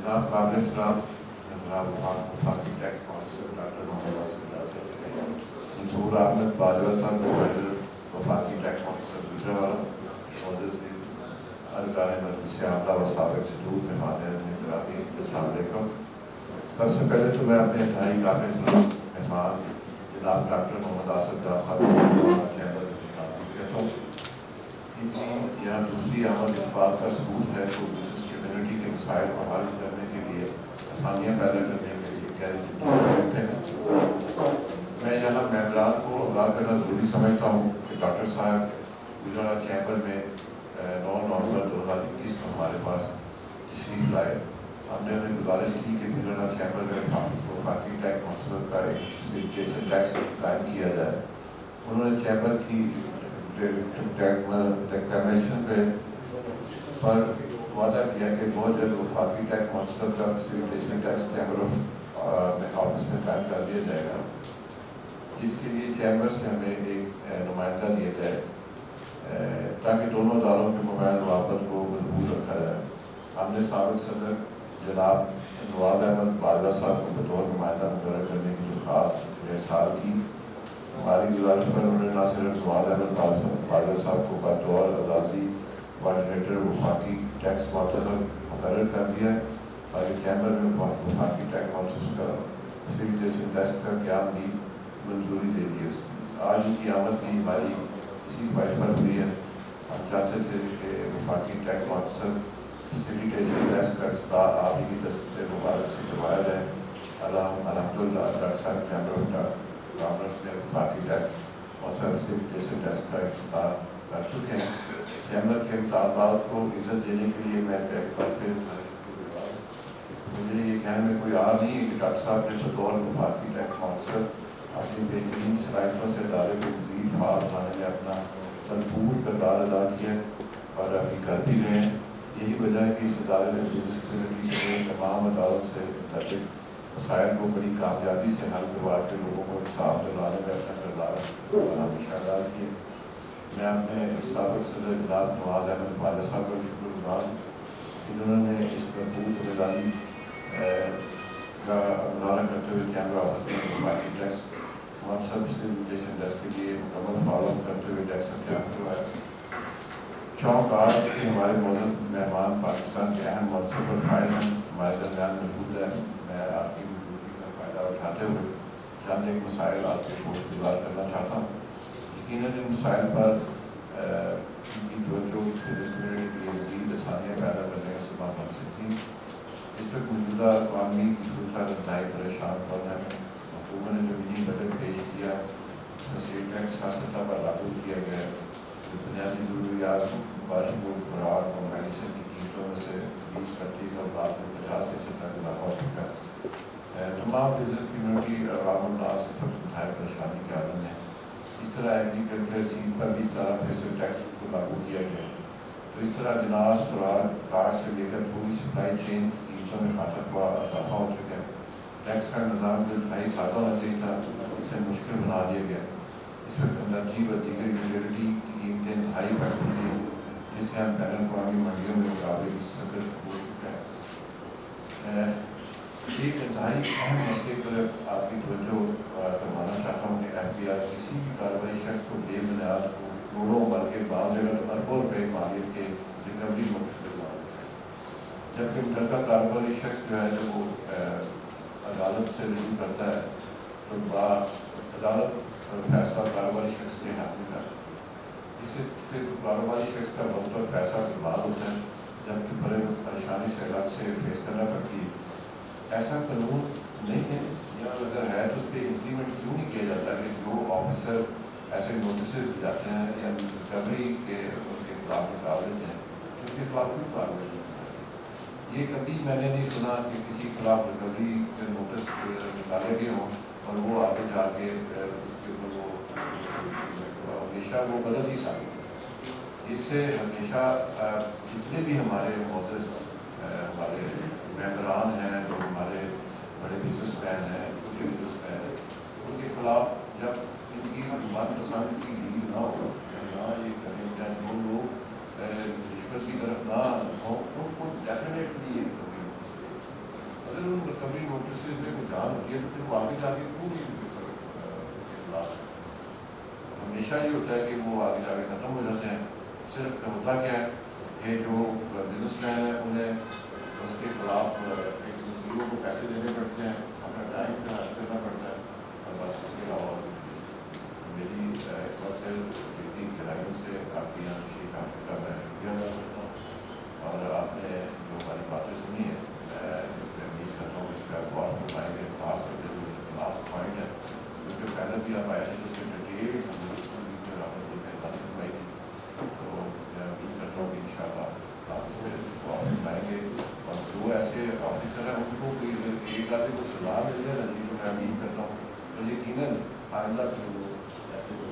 جناب قابل احترام جناب وفاقی ٹیکس کونسل ڈاکٹر محمد واصف ریاض، منصور احمد باجوہ صاحب پرووائڈر وفاقی ٹیکس کونسل گجرانوالہ، موجود ارکان مجلس عاملہ و سابق صدور مہمان گرامی، السلام علیکم۔ سب سے پہلے تو میں اپنے انتہائی قابل احترام مہمان جناب ڈاکٹر محمد واصف ریاض صاحب کو چیمبر کہتا ہوں۔ ان کی یہاں دوسری آمد اس بات کا ثبوت ہے کہ بزنس کمیونٹی کے مسائل کو حل کرنے کے لیے آسانیاں پیدا کرنے کے لیے گہری ہے۔ میں یہاں ممبران کو آگاہ کرنا ضروری سمجھتا ہوں کہ ڈاکٹر صاحب گجرانوالہ چیمبر میں 9 نومبر 2021 کو ہمارے پاس تشریف لائے۔ ہم نے انہیں گزارش کی کہ گجرانوالہ چیمبر میں وفاقی ٹیکس کونسل کا ایک رجسٹریشن ٹیکس قائم کیا جائے۔ انہوں نے چیمبر کی ڈیکلریشن پر وعدہ کیا کہ بہت جلد وفاقی ٹیکس کونسل کا فیسیلیٹیشن ٹیکس چیمبر آفس میں قائم کر دیا جائے گا، جس کے لیے چیمبر سے ہمیں ایک نمائندہ دیا جائے تاکہ دونوں اداروں کے مابین روابط کو مضبوط رکھا جائے۔ ہم نے سابق صدر جناب نواز احمد باجوہ صاحب کو بطور نمائندہ مقرر کرنے کی درخواست ارسال کی۔ ہماری گزارش پر انہوں نے نہ صرف نواز احمد باجوہ صاحب کو بطور آزادی کوآرڈینیٹر وفاقی ٹیکس کونسل مقرر کر دیا ہے، بلکہ چیمبر میں وفاقی ٹیکس کونسل کا فیسیلیٹیشن ٹیکس کا قیام بھی منظوری دے دی ہے۔ آج ان کی آمد بھی ہماری اسی خواہش پر ہوئی ہے۔ ہم چاہتے تھے کہ وفاقی ٹیکس کونسل فیسیلیٹیشن ٹیکس کا افتتاح آپ ہی کی دستور مبارک سے کروایا جائے۔ الحمدللہ ڈاکٹر صاحب چیمبر آف کامرس نے وفاقی ٹیکس کونسل فیسیلیٹیشن ٹیکس کا افتتاح کر چکے ہیں۔ چیمبر کے مطالبات کو عزت دینے کے لیے میں ایک بار پھر مجھے یہ کہنے میں کوئی آر نہیں ہے کہ ڈاکٹر صاحب نے بطور وفاقی ٹیکس کونسل اپنی بہترین صلاحیتوں سے ادارے کو مزید فعال بنانے میں اپنا بھرپور کردار ادا کیا اور ابھی کر بھی رہے ہیں۔ یہی وجہ ہے کہ اس ادارے نے بزنس کمیونٹی سے تمام اداروں سے متعلق مسائل کو بڑی کامیابی سے حل کروا کے لوگوں کو انصاف دلانے میں اپنا کردار ہمیشہ ادا کیا۔ میں اپنے سابق صدر جناب نواز احمد باجوہ صاحب کا شکر گزار ہوں، جنہوں نے اس بھرپور ذمہ داری کا مظاہرہ کرتے ہوئے چیمبر آفس میں وفاقی ٹیکس کونسل فیسیلیٹیشن ٹیکس کے لیے مکمل فالو اپ کرتے ہوئے ٹیکس کا قیام کروایا۔ چونک آج کے ہمارے معزز مہمان پاکستان کے اہم منصب اور فائز ہیں، ہمارے درمیان موجود ہیں۔ میں آپ کی موجودگی کا فائدہ اٹھاتے ہوئے چند ایک مسائل آپ کے گزار کرنا چاہتا ہوں۔ یقیناً ان مسائل پر ان کی توجہ بزنس کمیونٹی کے لیے مزید آسانیاں پیدا کرنے کا سبب بن سکتی ہیں۔ اس وقت موجودہ عوامی کی صورت انتہائی پریشان کن ہے۔ حکومت نے جو منی بجٹ پیش کیا اس میں سیل ٹیکس ہر سطح پر لاگو کیا گیا ہے، جو بنیادی ضروریات باشندوں کو خوراک اور میڈیسن کی قیمتوں میں سے 20-25 اور بعد میں 50% تک اضافہ ہو چکا ہے۔ تمام بزنس کمیونٹی اور عوام الناس اس وقت انتہائی پریشانی کے عالم ہے۔ اس طرح ایگریکلچر سیڈ پر بھی 17% ٹیکس کو لاگو کیا گیا ہے، تو اس طرح جناس خوراک کاشت سے لے کر پوری سپلائی چین کی قیمتوں میں خاطر خواہ اضافہ ہو چکا ہے۔ ٹیکس کا نظام جو انتہائی سادہ ہونا چاہیے تھا اسے مشکل بنا دیا گیا۔ اس وقت انرجی و دیگر یوٹیلیٹی کی قیمتیں انتہائی بڑھ چکی ہیں، جس سے ہم بین الاقوامی منڈیوں میں مقابلے کی سخت ہو چکا ہے۔ ایک انتہائی اہم مسئلے پر آپ کی توجہ کروانا چاہتا ہوں کہ احتیاط کسی بھی کاروباری شخص کو بے بنیاد کروڑوں بلکہ بعض جگہ اربوں روپے مالیت کے ریکوری نوٹس دلوا دیتے ہیں، جبکہ متعلقہ کاروباری شخص جو ہے جب وہ عدالت سے رجوع کرتا ہے تو عدالت فیصلہ کاروباری شخص کے حق میں کرتا ہے، اس سے کاروباری شخص کا وقت اور پیسہ برباد ہوتا ہے، جبکہ بڑے پریشانی سے الگ سے فیس کرنا پڑتی ہے۔ ایسا قانون نہیں ہے، یا اگر ہے تو اس پہ امپلیمنٹ کیوں نہیں کیا جاتا کہ جو آفیسر ایسے نوٹسز جاتے ہیں یا ریکوری کے ان کے خلاف نکال دیتے ہیں ان کے خلاف کیوں کارروائی نہیں ہوتی؟ یہ کبھی میں نے نہیں سنا کہ کسی کے خلاف ریکوری کے نوٹس نکالے گئے ہوں اور وہ آگے جا کے اس کے اوپر وہ ہمیشہ وہ غلط ہی ثابت ہے۔ اس سے ہمیشہ جتنے بھی ہمارے معزز ہمارے ممبران ہیں، جو ہمارے بڑے بزنس مین ہیں، چھوٹے بزنس مین ہیں، ان کے خلاف جب ان کی من پسند کی ڈیل نہ ہو، نہ یہ کریں یا جو لوگ رشوت کی طرف نہ ہوں، تو ان کو ڈیفینیٹلی یہ ہمیشہ یہ ہوتا ہے کہ وہ آگے جا کے ختم ہو جاتے ہیں. صرف ہوتا کیا ہے کہ جو بزنس مین ہے انہیں اس کے خلاف ایک مزدوروں کو پیسے دینے پڑتے ہیں, اپنا ٹائم کرنا پڑتا ہے, اور بس اس کے علاوہ میری اس وقت اتنی کھلاڑیوں سے آپ کی یہاں شیخ آپ کا میں شکریہ ادا کرتا ہوں. اور آپ نے جو ہماری باتیں سنی ہیں میں امید کرتا ہوں اس پہ آپ غور فرمائیں گے. خاص طور پہ جو لاسٹ پوائنٹ ہے اس کے پہلے بھی آپ آئے تھے اس میں ڈیٹیل فرمائی تھی, تو میں امید کرتا ہوں کہ ان شاء اللہ آپ اس پہ غور فرمائیں گے. اور جو ایسے آفیسر ہیں ان کو کوئی ایک آدمی کو سزا مل جائے نا جی, تو میں امید کرتا ہوں تو یقیناً آئندہ پھر وہ ایسے میں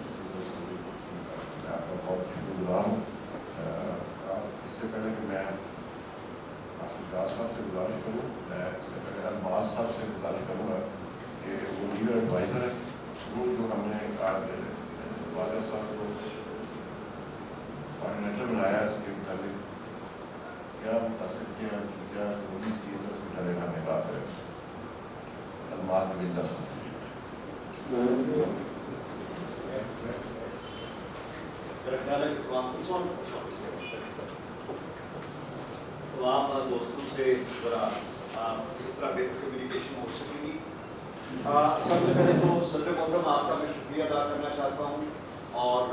آپ کا بہت شکر گزار ہوں. اس سے پہلے کہ میں آصف صاحب سے گزارش کروں, میں اس سے پہلے الماس صاحب سے گزارش کروں گا کہ وہ لیگل ایڈوائزر ہے. وہ جو ہم نے آج واضح صاحب کو کوآرڈینیٹر بنایا ہے اس کے متعلق کیا متاثر کیا کیا ضروری سی ہے اس متعلق ہمیں بات ہے. الماس نویندہ صاحب. تمام دوستوں سے ذرا کس طرح بہتر کمیونیکیشن ہو سکے گی. سب سے پہلے تو صدر محترم آپ کا میں شکریہ ادا کرنا چاہتا ہوں, اور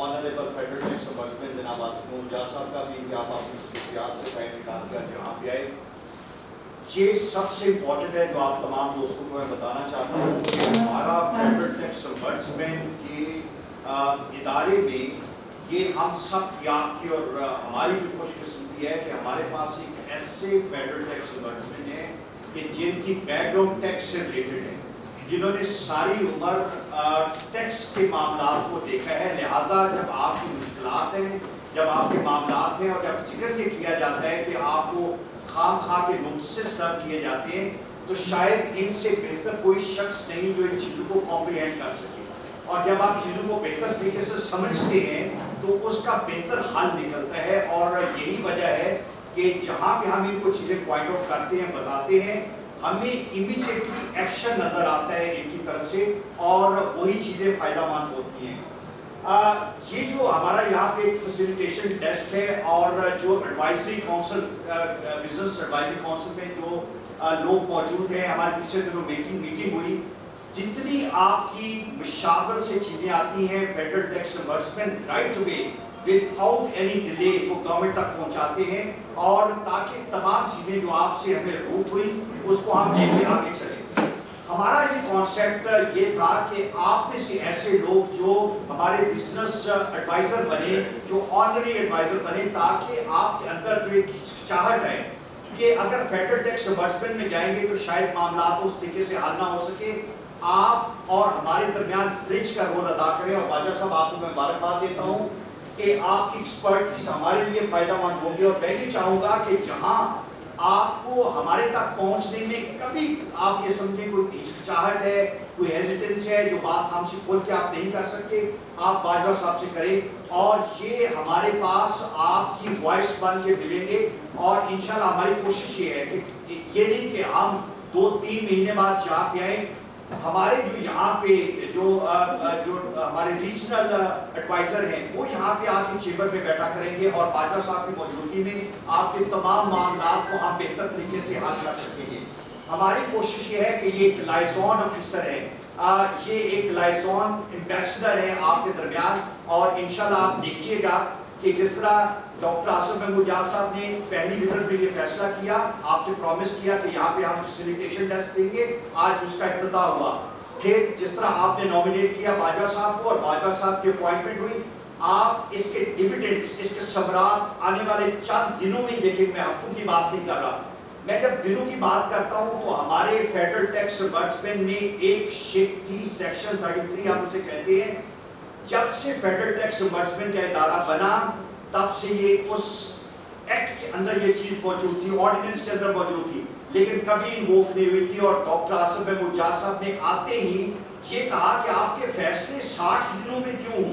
آنریبل فیڈرل ٹیکس امبڈسمین جناب آصف مجاز صاحب کا بھی کہ آپ اپنی خصوصیات سے ٹائم نکال کر یہاں پہ آئے. یہ سب سے امپورٹنٹ ہے جو آپ تمام دوستوں کو میں بتانا چاہتا ہوں کہ ہمارا فیڈرل ٹیکس امبڈسمین کے ادارے میں یہ ہم سب یاد کی اور ہماری بھی خوش قسمتی ہے کہ ہمارے پاس ایک ایسے فیڈرل ٹیکس امبڈسمین ہیں کہ جن کی بیک گراؤنڈ ٹیکس سے ریلیٹڈ ہے, جنہوں نے ساری عمر ٹیکس کے معاملات کو دیکھا ہے. لہٰذا جب آپ کی مشکلات ہیں, جب آپ کے معاملات ہیں, اور جب ذکر یہ کیا جاتا ہے کہ آپ کو خام خواہ کے نوٹسز سرو کیے جاتے ہیں, تو شاید ان سے بہتر کوئی شخص نہیں جو ان چیزوں کو کمپریہینڈ کر سکے. اور جب آپ چیزوں کو بہتر طریقے سے سمجھتے ہیں تو اس کا بہتر حل نکلتا ہے. اور یہی وجہ ہے کہ جہاں پہ ہم ان کو چیزیں پوائنٹ آؤٹ کرتے ہیں, بتاتے ہیں, ہمیں امیڈیٹلی ایکشن نظر آتا ہے ان کی طرف سے, اور وہی چیزیں فائدہ مند ہوتی ہیں. یہ جو ہمارا یہاں پہ ایک فیسیلیٹیشن ڈیسک ہے, اور جو advisory council business advisory council میں جو لوگ موجود ہیں, ہمارے پیچھے دنوں میٹنگ ہوئی, جتنی آپ کی مشاورت سے چیزیں آتی ہیں federal tax ombudsman right away without any delay وہ گورنمنٹ تک پہنچاتے ہیں, اور تاکہ تمام چیزیں جو آپ سے ہمیں روک ہوئی اس کو ہم لے کے آگے چلیں. ہمارا یہ کانسیپٹ یہ تھا کہ آپ میں سے ایسے لوگ جو ہمارے بزنس ایڈوائزر بنے, جو آنری ایڈوائزر بنے, تاکہ آپ کے اندر جو ایک ہچکچاہٹ ہے کہ اگر فیڈرل ٹیکس امبڈسمین میں جائیں گے تو شاید معاملات اس طریقے سے حل نہ ہو سکے, آپ اور ہمارے درمیان برج کا رول ادا کریں. اور واجہ صاحب آپ کو میں مبارکباد دیتا ہوں کہ آپ کی ایکسپرٹیز ہمارے لیے فائدہ مند ہوگی, اور میں یہ چاہوں گا کہ جہاں آپ کو ہمارے تک پہنچنے میں کبھی آپ یہ سمجھیں کوئی ہچکچاہٹ ہے, کوئی ہیزیٹنس ہے, جو بات ہم سے کھول کے آپ نہیں کر سکتے, آپ واجہ صاحب سے کریں, اور یہ ہمارے پاس آپ کی وائس بن کے ملیں گے. اور انشاءاللہ ہماری کوشش یہ ہے کہ یہ نہیں کہ ہم 2-3 مہینے بعد جا کے آئیں. ہمارے جو یہاں پہ جو ہمارے ریجنل ایڈوائزر ہیں وہ یہاں پہ آپ کے چیمبر میں بیٹھا کریں گے, اور باجوہ صاحب کی موجودگی میں آپ کے تمام معاملات کو ہم بہتر طریقے سے حل کر سکیں گے. ہماری کوشش یہ ہے کہ یہ ایک لائزون آفیسر ہے, یہ ایک لائزون ایمبیسڈر ہے آپ کے درمیان, اور انشاءاللہ آپ دیکھیے گا کہ جس طرح ڈاکٹر آصف محمود جاز صاحب نے پہلی وزٹ میں یہ فیصلہ کیا, آپ سے پرومس کیا کہ یہاں پہ ہم فیسیلیٹیشن ڈیسک دیں گے, آج اس کا افتتاح ہوا. پھر جس طرح آپ نے نومینیٹ کیا باجوہ صاحب کو, اور باجوہ صاحب کی اپوائنٹمنٹ ہوئی, آپ اس کے ڈیویڈنڈز, اس کے ثمرات آنے والے چند دنوں میں دیکھیں. میں ہفتوں کی بات نہیں کر رہا, میں جب دنوں کی بات کرتا ہوں تو ہمارے فیڈرل ٹیکس امبڈسمین میں ایک شک تھی, سیکشن 33 آپ اسے کہتے ہیں. جب سے فیڈرل ٹیکس امبڈسمین کا ادارہ بنا تب سے یہ اس ایکٹ کے اندر یہ چیز موجود تھی, آرڈیننس کے اندر موجود تھی, لیکن کبھی انووک نہیں ہوئی تھی. اور ڈاکٹر آصف محمود جاز صاحب نے آتے ہی یہ کہا کہ آپ کے فیصلے 60 دنوں میں کیوں؟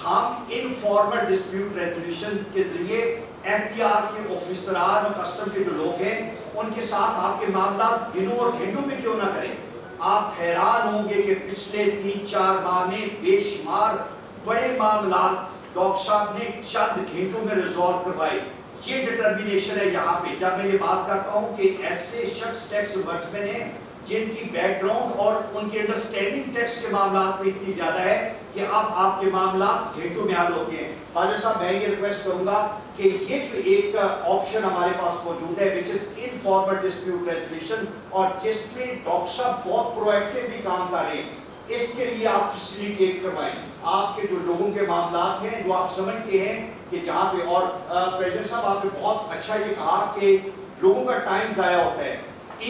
ہم انفارمل ڈسپیوٹ ریزولوشن کے ذریعے ایم پی آر کے آفیسران اور کسٹم کے جو لوگ ہیں ان کے ساتھ آپ کے معاملات دنوں اور گھنٹوں میں کیوں نہ کریں. آپ حیران ہوں گے کہ پچھلے 3-4 ماہ میں بے شمار बड़े मामलात डॉक्टर साहब ने चंद घंटों में रिजॉल्व करवाए। ये डिटर्मिनेशन है यहाँ पे। जब मैं ये बात करता हूँ कि ऐसे शख्स टैक्स वर्ड्समैन हैं जिनकी बैकग्राउंड और उनकी अंडरस्टैंडिंग टैक्स के मामलात में इतनी ज्यादा है कि अब आपके मामलात घंटों में हल होते हैं। फादर साहब मैं ये रिक्वेस्ट करूंगा कि ये जो एक ऑप्शन हमारे पास मौजूद है which is informal dispute resolution, और जिसमें डॉक्टर साहब बहुत प्रोएक्टिवली काम कर रहे हैं, इसके लिए आप फैसिलिटेट करवाएं। आपके जो लोगों के मामलात हैं जो आप समझते हैं कि जहाँ पे, और प्रेसिडेंट साहब आपने बहुत अच्छा ये कहा कि लोगों का टाइम ज़ाया होता है।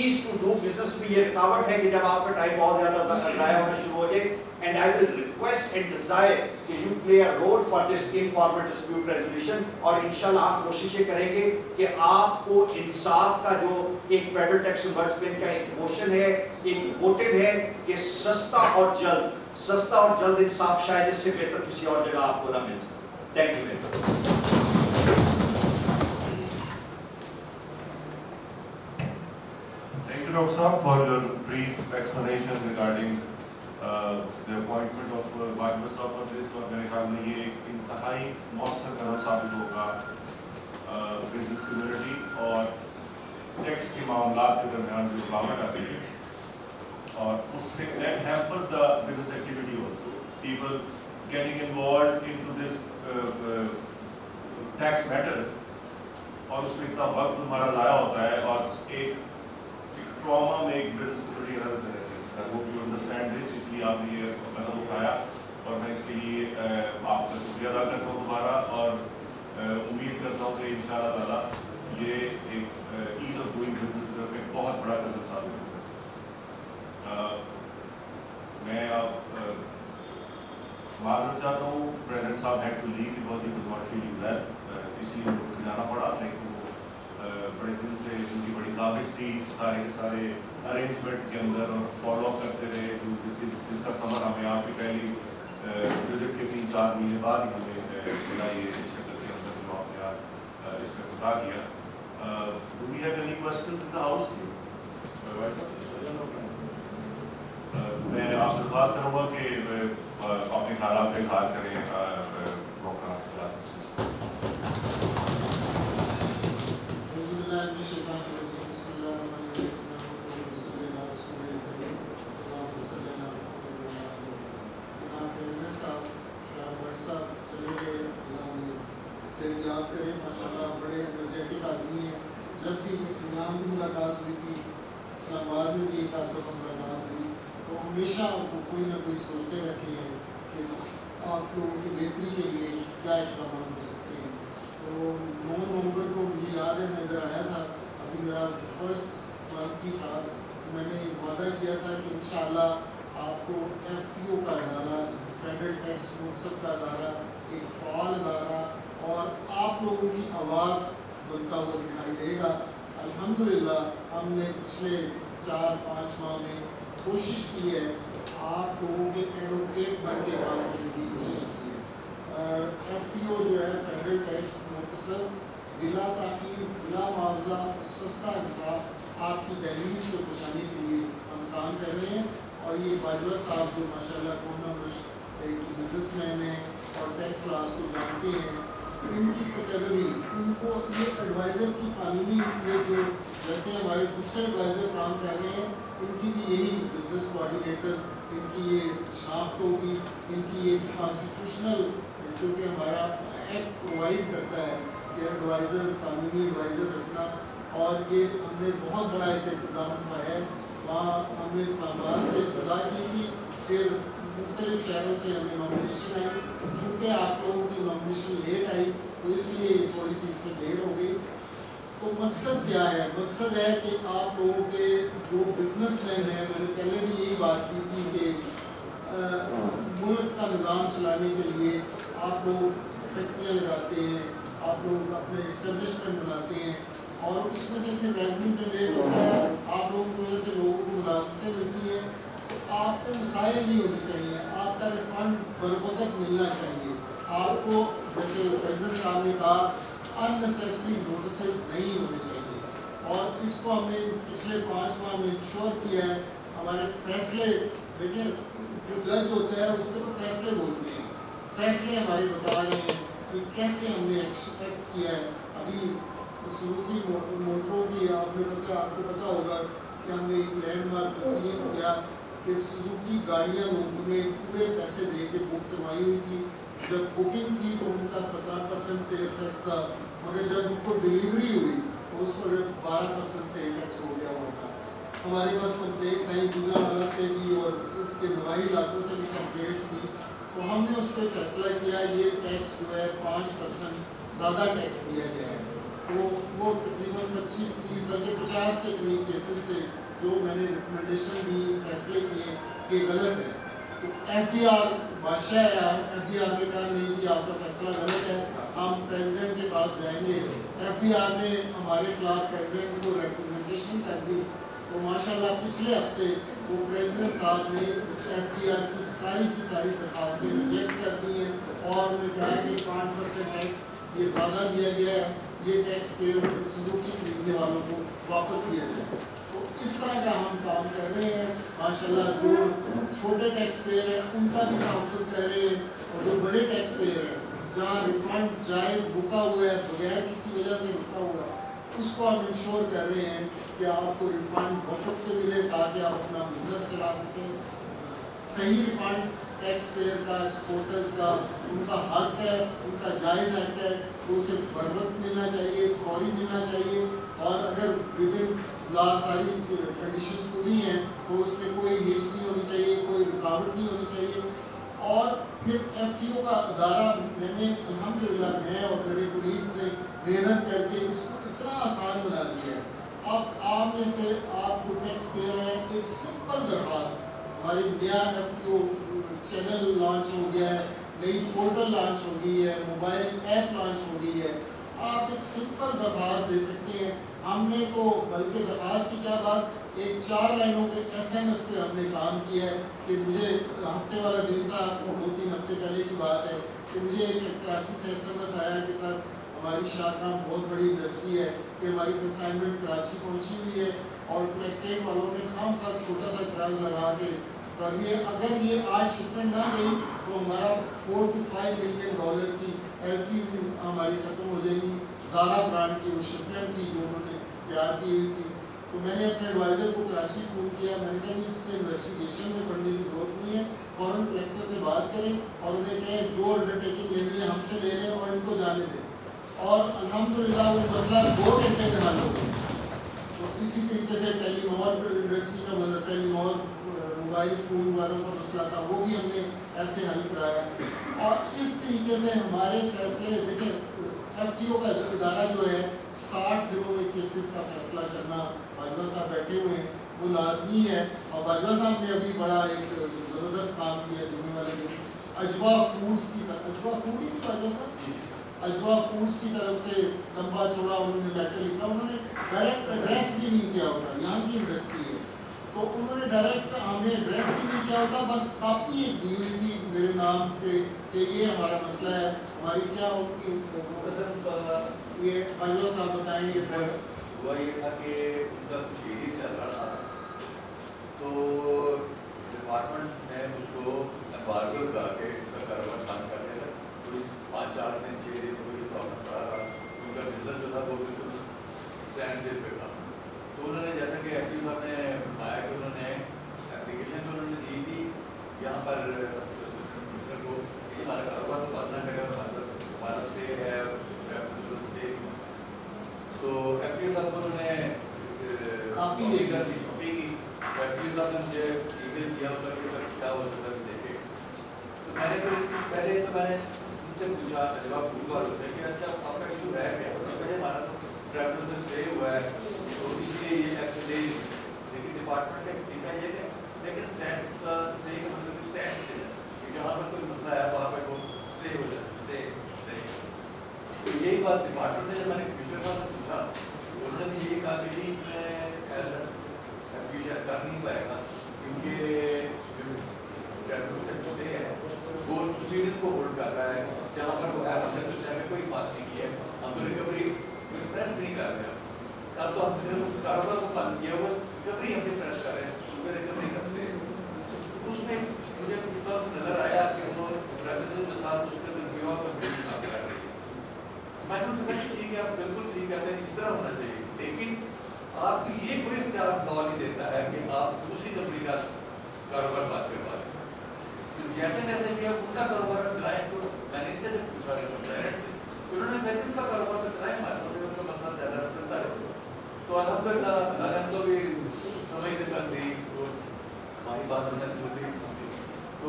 ईज टू डू बिजनेस में ये रुकावट है कि जब आपका टाइम बहुत ज़्यादा ज़ाया होना शुरू हो जाए। And I will request and desire कि you play a role for this informal dispute resolution, और इंशाल्लाह आप कोशिशें करेंगे कि आपको इंसाफ का जो एक फेडरल टैक्स ombudsman का एक मोशन है, एक मोटिव है कि सस्ता और जल्द इंसाफ शायद इससे बेहतर किसी और जगह आपको ना मिल सके। Thank you very much. Thank you, Dr. Saab, for your brief explanation regarding the appointment of Bajwa Saab for this, और मेरे ख्याल में ये एक इंतहाई मौसर कदम साबित होगा बिजनेस कम्युनिटी और टैक्स के मामलात के दरमियान जो रुकावट आती है, और उससे that hamper the business activity also. People getting involved into this tax matters, और उसमें इतना वक्त हमारा ज़ाया होता है, और एक ट्रॉमा में एक बिजनेस कम्युनिटी रहने से रहती है। I hope you understand this, इसलिए आपने ये कदम उठाया, और मैं इसके लिए आपका शुक्रिया अदा करता हूँ दोबारा, और उम्मीद करता हूँ कि इंशाअल्लाह ताला ये एक ईज ऑफ डूइंग बिजनेस में बहुत बड़ा कदम साबित होगा। मैं अब माजरत चाहता हूँ, प्रेसिडेंट साहब had to leave because he was not feeling well, इसलिए उनको जाना पड़ा। लेकिन बड़े दिन से उनकी बड़ी काबिज थी सारे के सारे अरेंजमेंट के अंदर, और फॉलो अप करते रहे, जिसका समर हमें आपकी पहली विजिट के 3-4 महीने बाद ही हमें मिला ये इस चक्कर के अंदर जो आपने आज इसका इफ्तिताह किया। Do we have any questions in the house? मैं आपसे दरख्वास्त करूँगा कि अपने ख्यालात का इज़हार करें डॉक्टर क्लास। याद करें माशाल्लाह बड़े एनर्जेटिक आदमी हैं। जब भी इनाम की मुलाकात हुई थी, इस्लामाबाद में भी एक आध दफ़ा मुलाकात हुई, तो हमेशा वो कोई ना कोई सोचते रहते हैं कि आप लोगों की बेहतरी के लिए क्या इक़दाम कर सकते हैं। तो 9 नवंबर को मुझे याद है मैं इधर आया था, अभी मेरा फर्स्ट मंथ ही था, तो मैंने वादा किया था कि इंशाअल्लाह आपको FTO का अदारा, फेडरल टैक्स मुनसब का अदारा, एक फ़ाल अदारा और आप लोगों की आवाज़ बनता हुआ दिखाई देगा। अल्हम्दुलिल्लाह हमने पिछले 4-5 माह में कोशिश की है, आप लोगों के एडवोकेट बन के काम करने की कोशिश की है। FTO जो है फेडरल टैक्स मुनसब, बिला ताक़ीद, बिला मुआवजा, सस्ता इंसाफ आपकी दहलीज को पहुँचाने के लिए हम काम कर रहे हैं। और ये बाजवा साहब जो माशाल्लाह कोरोना एक बिजनेसमैन है और टैक्स लॉस को जानते हैं, इनकी कैटेगरी, इनको ये एडवाइज़र की कानूनी हैसियत जो जैसे हमारे दूसरे एडवाइज़र काम कर रहे हैं, इनकी भी यही बिजनेस कोऑर्डिनेटर, इनकी ये शाफ्ट होगी, इनकी ये कॉन्स्टिट्यूशनल, क्योंकि हमारा एक्ट प्रोवाइड करता है कि एडवाइज़र, कानूनी एडवाइज़र रखना, और ये हमने बहुत बड़ा एक इक़दाम उठाया है। वहाँ हमने इस्लामाबाद से इब्तिदा की थी, फिर मुख्तलिफ शहरों से हमें नॉमिनेशन आई। चूँकि आप लोगों की नॉमिनेशन लेट आई तो इसलिए थोड़ी सी इसमें देर हो गई। तो मकसद क्या है? मकसद है कि आप लोगों के जो बिजनेसमैन हैं, मैंने पहले भी यही बात की थी कि मुल्क का निज़ाम चलाने के लिए आप लोग फैक्ट्रियाँ लगाते हैं, आप लोग अपने इस्टेब्लिशमेंट बनाते हैं, और उसमें से फिर रेवेन्यू जनरेट होता है, आप लोगों की वजह से लोगों को मुलाजमतें मिलती हैं। आपको मसाइल नहीं होने चाहिए, आपका रिफंड बरवक़्त मिलना चाहिए। आपको जैसे प्रेसिडेंट साहब ने कहा, अननेसेसरी नोटिस नहीं होने चाहिए, और इसको हमने पिछले 5 माह में इंश्योर किया है। हमारे फैसले देखिए, जो जज होता है उसके तो फैसले बोलते हैं, फैसले हमारे बता रहे हैं कि कैसे हमने एक्सपेक्ट किया है। अभी सुजुकी मोटरों की आपको पता होगा कि हमने एक लैंडमार्क डिसीजन किया कि सुजुकी गाड़ियाँ लोगों ने पूरे पैसे दे के बुक करवाई हुई थी। जब बुकिंग की तो उनका 17% सेल्स टैक्स था, मगर जब उनको डिलीवरी हुई तो उस पर 12% सेल टैक्स हो गया हुआ था। हमारे पास कंप्लेंट्स आई गुजरावाला से भी और इसके नवाई इलाकों से भी कंप्लेंट्स थी, तो हमने उस पर फैसला किया ये टैक्स जो है 5% ज़्यादा टैक्स दिया गया है। तो वो तकरीबन 25-30 बल्कि 50 के करीब केसेस थे जो मैंने रिकमेंडेशन दी, फैसले किए कि गलत है। तो FDR बादशाह है, FDR ने कहा नहीं जी आपका फैसला गलत है, हम प्रेसिडेंट के पास जाएंगे। FDR ने हमारे खिलाफ प्रेसिडेंट को रिप्रेजेंटेशन कर दी, तो माशाल्लाह पिछले हफ्ते वो प्रेसिडेंट साहब ने FDR की सारी दरखास्तें रिजेक्ट कर दी हैं और उन्होंने कहा कि 5% टैक्स ये ज़्यादा दिया गया है, ये टैक्स पे सुजुकी खरीदने वालों को वापस दिया जाए। तो इस तरह का हम काम कर रहे हैं माशाल्लाह। जो छोटे टैक्स पेयर हैं उनका भी तहफ़्फ़ुज़ कर रहे हैं, और जो बड़े टैक्स पेयर हैं जहाँ रिफंड जायज़ रुका हुआ है बगैर किसी वजह से रुका हुआ है, उसको हम इंश्योर कर रहे हैं कि आपको रिफंड वक्त पे मिले ताकि आप अपना बिजनेस चला सकें। सही रिफंड टैक्स पेयर का, एक्सपोर्टर्स का उनका हक है, उनका जायज़ हक है, तो उसे बर वक्त मिलना चाहिए, फौरी मिलना चाहिए। और अगर विद इन ला सारी कंडीशंस पूरी हैं तो उसमें कोई हिच नहीं होनी चाहिए, कोई रुकावट नहीं होनी चाहिए। और फिर FTO का अदारा मैंने अल्हम्दुलिल्लाह मैं और मेरे कोलीग्स ने मेहनत करके इसको इतना आसान बना दिया है। अब आप में से आपको टैक्स पेयर है, एक सिंपल दरख्वास्त, हमारी नया FTO चैनल लॉन्च हो गया है, नई पोर्टल लॉन्च हो गई है, मोबाइल ऐप लॉन्च हो गई है, आप एक सिंपल दरख्वास्त दे सकते हैं। हमने तो बल्कि दरख्वास्त की क्या बात, एक 4 लाइनों के SMS पे हमने काम किया है कि मुझे हफ्ते वाला दिन था, 2-3 हफ्ते पहले की बात है कि मुझे एक कराची से SMS आया कि सर हमारी शाखा बहुत बड़ी इंडस्ट्री है कि हमारी कंसाइनमेंट कराची पहुंची हुई है और कलेक्ट्रेट वालों ने खामखा छोटा सा इतराज़ लगा के कर ये अगर ये आज शिपमेंट ना गई तो हमारा $4 to $5 मिलियन की LCs हमारी ख़त्म हो जाएंगी। ज़ारा ब्रांड की वो शिपमेंट थी जो उन्होंने तैयार की हुई थी। तो मैंने अपने एडवाइज़र को कराची फ़ोन किया, मैंने कहा कि इसमें इन्वेस्टिगेशन में पढ़ने की ज़रूरत नहीं है, फ़ौरन कलेक्टर से बात करें और उन्हें कहें जो अंडरटेकिंग लेनी है हमसे ले लें और इनको जाने दें। और अल्हम्दुलिल्लाह वो मसला 2 घंटे में हल हो गया। तो इसी तरीके से टेलीनॉर इंडस्ट्री का मतलब टेलीनॉर मोबाइल फ़ोन वालों का मसला था, वो भी हमने ऐसे हल कराया। और इस तरीके से हमारे फैसले देखें, FTO का इदारा जो है 60 दिनों में केसेस का फैसला करना, बाजवा साहब बैठे हुए हैं, वो लाजमी है। और बाजवा साहब ने अभी बड़ा एक ज़बरदस्त काम किया जुम्मे वाले दिन, अजवा फूड्स की तरफ, अजवा फूड ही थी बाजवा साहब, अजवा फूड्स की तरफ से लंबा चौड़ा उन्होंने लेटर लिखा, उन्होंने डायरेक्ट एड्रेस भी नहीं किया होता, यहाँ की इंडस्ट्री है तो उन्होंने डायरेक्ट हमें एड्रेस भी नहीं किया होता, बस कॉपी एक दी हुई थी मेरे नाम पे कि ये हमारा मसला है, हमारी क्या होगी ये बाजवा साहब बताएंगे। हुआ ये था कि उनका कुछ हीरिंग चल रहा था, तो डिपार्टमेंट ने उसको एम्बार्गो लगा के उसका कारोबार बंद कर दिया था। कोई 5-4 दिन 6 दिन कोई प्रॉब्लम पड़ा था, उनका बिजनेस जो था वो बिल्कुल स्टैंड स्टिल पे था। तो उन्होंने जैसा कि FTO साहब ने बताया कि उन्होंने एप्लीकेशन जो उन्होंने दी थी यहाँ पर मिनिस्टर को कि हमारा कारोबार तो बंद ना करे और हमारा स्टे है स्टे, तो FTO साहब को उन्होंने कॉपी कर दी, कॉपी की। FTO साहब ने मुझे ईमेल किया उसका कि क्या हो सकता है देखे। तो मैंने तो पहले तो मैंने उनसे पूछा जवाब फूड वालों से कि अच्छा आपका इशू है क्या, उन्होंने हमारा तो ट्रैवल से स्टे हुआ है तो इसलिए ये एक्शन ले, लेकिन डिपार्टमेंट का तरीका ये है, लेकिन स्टैंड का स्टे का मतलब स्टैंड से कि जहाँ पर कोई मसला है वहाँ पर वो स्टे हो जाए, स्टे। तो यही बात डिपार्टमेंट से जब मैंने कमिश्नर साहब से पूछा तो उन्होंने भी यही कहा कि जी मैं ऐसा एप्लीकेशन कर नहीं पाएगा क्योंकि जो ट्रैवल से स्टे है वो प्रोसीजर को होल्ड कर रहा है, जहाँ पर वो है उसने कोई बात नहीं की है, हम तो रिकवरी प्रेस नहीं कर रहे हैं। तब तो हम सिर्फ कारोबार को बंद किया हुआ रिकवरी हमने प्रेस कर रहे हैं, उसमें रिकवरी करते हैं। उसमें मुझे नजर आया कि वो सर्विसेज जो था उसके अंदर कोई और कंपनी काम कर रही है। मैंने उनसे कहा ठीक है, आप बिल्कुल ठीक कहते हैं, इस तरह होना चाहिए, लेकिन आपको ये कोई इख्तियार लॉ नहीं देता है कि आप दूसरी कंपनी का कारोबार बात कर पा रहे हैं। तो जैसे जैसे भी आप उनका कारोबार चलाएं, तो मैंने इनसे जब पूछा डायरेक्ट से, तो उन्होंने कहा उनका कारोबार तो चलाएं, हमारा तो उनका मसला ज़्यादा चलता है। तो अल्हम्दुलिल्लाह अल्लाह ने तो भी समझ निकल दी, तो हमारी बात उन्होंने सुनी। तो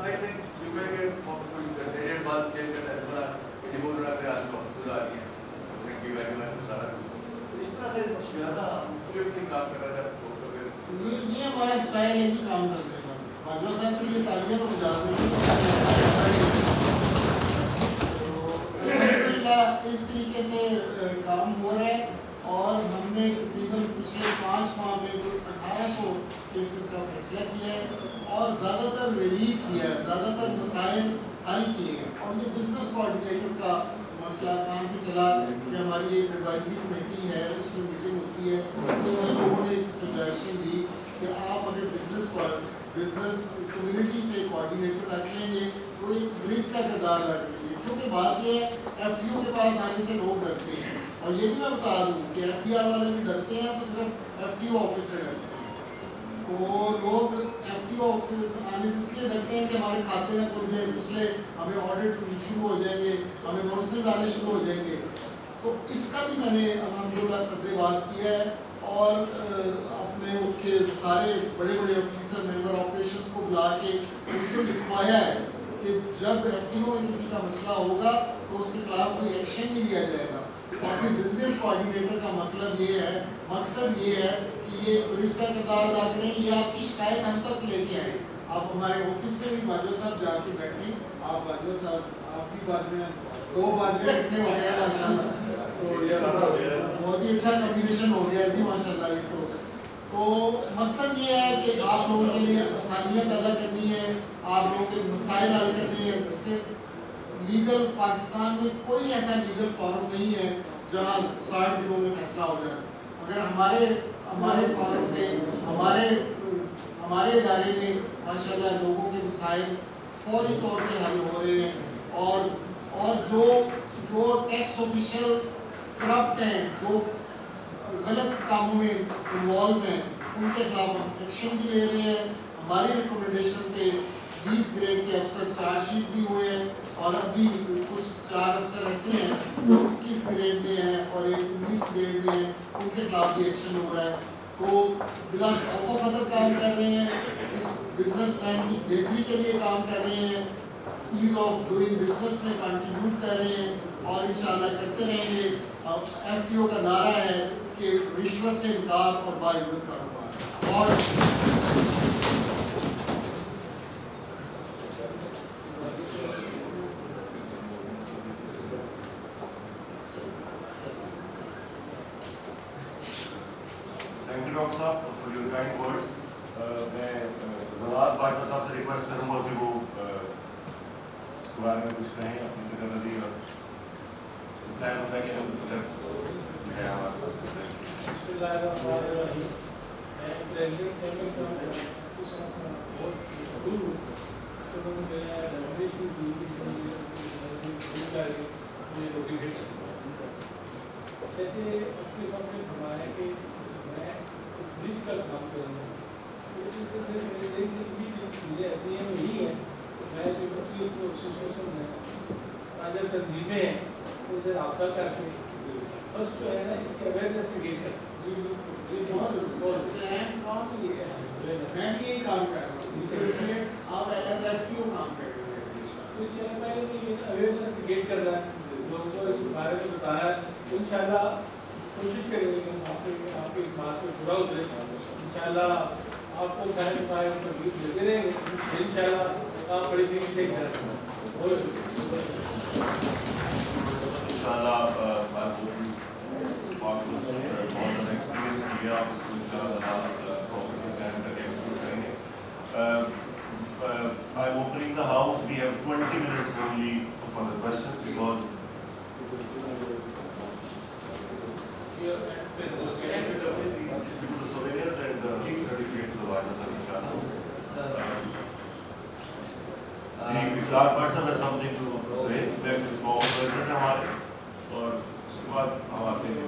आई थिंक जो है कि कोई डेढ़ बात के बोला कि वो रहा है, आज महफूज आ रही है थैंक यू वेरी मच सारा कुछ। तो इस तरह से ज़्यादा स्विफ्टली काम कर रहा है। ये हमारा स्टाइल है जी काम करने का। बाजवा साहब के लिए तालियां तो बजा दें। अल्हम्दुलिल्लाह इस तरीके से काम हो रहा है और हमने तकरीबन पिछले 5 माह में जो 1800 केसेस का फैसला किया है और ज़्यादातर रिलीफ किया है, ज़्यादातर मसाइल हल किए हैं। और ये बिजनेस कोऑर्डिनेटर का मसला कहाँ से चला कि हमारी एक एडवाइजरी कमेटी है, उसमें मीटिंग होती है, उसमें लोगों ने एक सजेशन दी कि आप अगर बिजनेस कम्युनिटी से कोऑर्डिनेटर रख लेंगे तो एक ब्रिज का किरदार अदा करेंगे। क्योंकि बात ये है FTO के पास आने से लोग डरते हैं और ये भी मैं बता दूँ कि FPR वाले भी डरते हैं, तो सिर्फ FTO ऑफिस से डरते हैं। तो लोग FTO ऑफिस आने से इसलिए डरते हैं कि हमारे खाते ना खुल जाए, पिछले हमें ऑडिट शुरू हो जाएंगे, हमें नोटिस आने शुरू हो जाएंगे। तो इसका भी मैंने अल्हम्दुलिल्लाह सद्देबात किया है और अपने उनके सारे बड़े बड़े ऑफिसर मेंबर ऑपरेशंस को बुला के उनसे लिखवाया है कि जब FTO में किसी का मसला होगा तो उसके खिलाफ कोई एक्शन नहीं लिया जाएगा। और फिर बिजनेस कोऑर्डिनेटर का मतलब ये है, मकसद ये है कि ये पुलिस का किरदार अदा करें, ये आपकी शिकायत हम तक लेके आए। आप हमारे ऑफिस में भी बाजवा साहब जाके बैठे, आप बाजवा साहब आप भी बाद में 2 बाद में इतने हो गया माशाल्लाह, तो ये बहुत ही अच्छा कॉम्बिनेशन हो गया जी माशाल्लाह। ये तो मकसद ये है कि आप लोगों के लिए आसानियाँ पैदा करनी है, आप लोगों के मसाइल हल करने हैं। लीगल पाकिस्तान में कोई ऐसा लीगल फॉर्म नहीं है जहाँ 60 दिनों में फैसला हो जाए। अगर हमारे फॉर्म पे हमारे इदारे में माशाल्लाह लोगों के मसाइल फौरी तौर पे हल हो रहे हैं और जो टैक्स ऑफिशियल करप्ट हैं, जो गलत कामों में इन्वॉल्व हैं, उनके खिलाफ हम एक्शन भी ले रहे हैं। हमारी रिकमेंडेशन पे 20 ग्रेड के अफसर चार्जशीट भी हुए हैं और अभी कुछ 4 अफसर ऐसे हैं जो 21 ग्रेड में हैं और एक 19 ग्रेड में हैं, उनके खिलाफ भी एक्शन हो रहा है। तो बिला खौफ खतर काम कर रहे हैं, इस बिजनेसमैन की बेहतरी के लिए काम कर रहे हैं, ईज ऑफ डूइंग बिजनेस में कंट्रीब्यूट कर रहे हैं और इंशाल्लाह करते रहेंगे। FTO का नारा है कि रिश्वत से इनकार और बाइज्जत कारोबार। और थैंक यू डॉक्टर साहब फॉर योर काइंड वर्ड्स। मैं नवाज बाजवा साहब से रिक्वेस्ट करूँगा कि वो इसके बारे में कुछ कहें अपनी जगह नदी और प्लान ऑफ एक्शन है हमारे पास। जैसे अपने सामने फरमाया कि मैं ब्रिज का काम करूँगा, तो इससे मेरे चीज़ें आती हैं वही है। मैं जो बच्ची को सिचुएशन में अगर तंजीमें हैं तो उसे रब्ता करके बस जो है ना इसके अवेयरनेस क्रिएट कर बहुत काम ये है, मैं भी यही काम कर रहा हूँ, इसलिए आप एज FTO काम कर रहे हैं। कुछ पहले तो ये अवेयरनेस क्रिएट कर रहा है, लोगों को इस बारे में बताया। इंशाल्लाह कोशिश करेंगे कि आपकी इस बात पे पूरा उतरे। इंशाल्लाह आपको टाइम टाइम पर देते रहेंगे, इंशाल्लाह आप बड़ी तेजी से करेंगे। इंशाल्लाह आपको बहुत ज़्यादा एक्सपीरियंस किया, आपको इंशाल्लाह करेंगे। I'm opening the house. We have 20 minutes only for the questions because distribute the souvenirs and the certificates to the Raja Sir, inshallah. Last but सब something to say that is president हमारे और उसके बाद हम आते हैं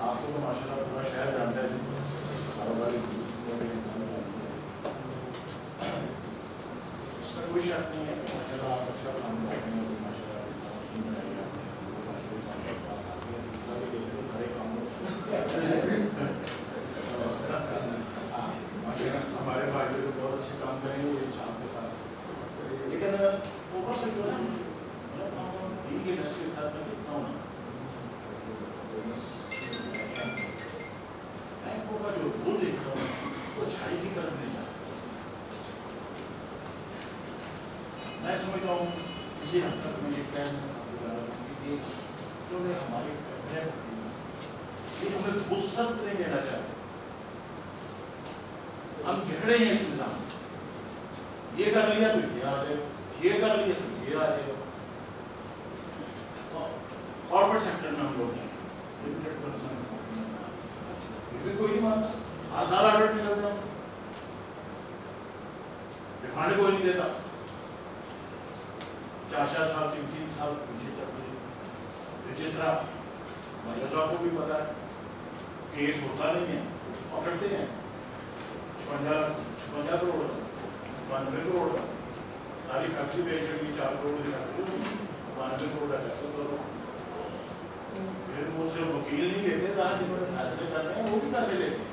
आपको तो माशाल्लाह पूरा शहर जानता है कारोबारी इसमें कोई शक नहीं है माशाल्लाह आप अच्छा काम कर रहे हैं माशाल्लाह हमारे भाई लोग बहुत अच्छे काम करेंगे आपके साथ लेकिन ऊपर से जो है के नस्ल के साथ मैं देखता हूँ बैंकों का जो रोल देखता हूँ वो अच्छाई की तरफ नहीं जाता। मैं समझता हूँ किसी हद तक मेरे प्लान उन्होंने हमारे ये हमें फुर्सत नहीं देना चाहते। हम झगड़े हैं इस निजाम ये कर लिया तो ये आ जाएगा ये कर लिया तो ये आ जाएगा। कॉर्पोरेट सेक्टर में हम लोग हैं लिमिटेड पर्सन फिर भी कोई नहीं मानता आसार ऑर्डर निकलते हैं रिफंड कोई नहीं देता 4 साल 3 साल पीछे चल रही जिस तरह मतलब आपको भी पता है केस होता नहीं है पकड़ते हैं 56 करोड़ 92 करोड़ का सारी फैक्ट्री बेच रही 4 करोड़ की फैक्ट्री 92 करोड़ का फिर वो सिर्फ वकील नहीं लेते जहाँ जिन्होंने फैसले कर रहे हैं वो भी पैसे लेते हैं।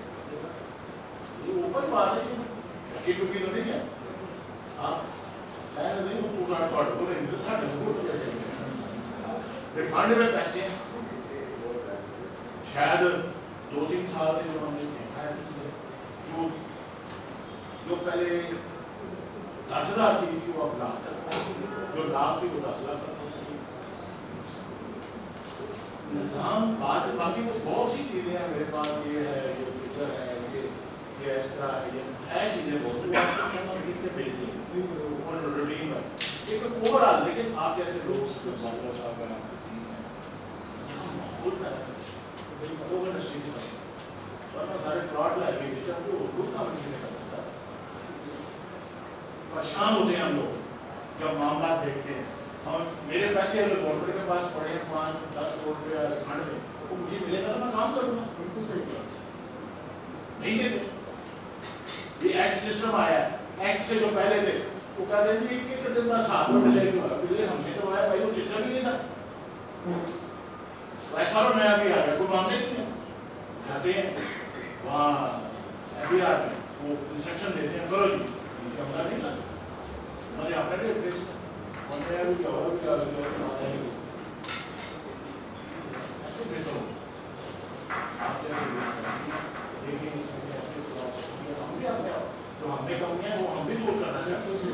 ये ऊपर बात है कि चुकी तो नहीं है आप नहीं रिफंड में पैसे शायद 2-3 साल से जो हमने देखा है जो पहले 10,000 चीज थी वो अब लाख तक जो लाख थी वो 10 लाख तक निजाम बाकी वो बहुत सी चीजें हैं मेरे पास ये है ये फिगर है ये इस तरह है चीजें बहुत के भेज दी रूटीन में एक ओवरऑल लेकिन आप जैसे लोग सारे प्लॉट लाए परेशान होते हैं हम लोग जब मामला देखते हैं और मेरे पैसे अगर कॉर्पोरेट के पास पड़े 5-10 करोड़ रुपया खंड में तो मुझे मिलेगा तो मैं काम करूंगा बिल्कुल सही नहीं देते। ये एक्स सिस्टम आया एक्स से जो पहले थे वो कहते हैं कि दिन का 7 में मिलेगी हमने तो आया भाई वो सिस्टम ही नहीं था वैसा और नया भी आ गया कोई मामले नहीं है जाते हैं वहाँ एफबीआर में वो इंस्ट्रक्शन देते हैं करो जी हमारा नहीं लगता हमारे अपने भी ऐसे बेहतर हो आप हम भी आते हैं जो हमने कमियां वो हम भी दूर करना चाहते हैं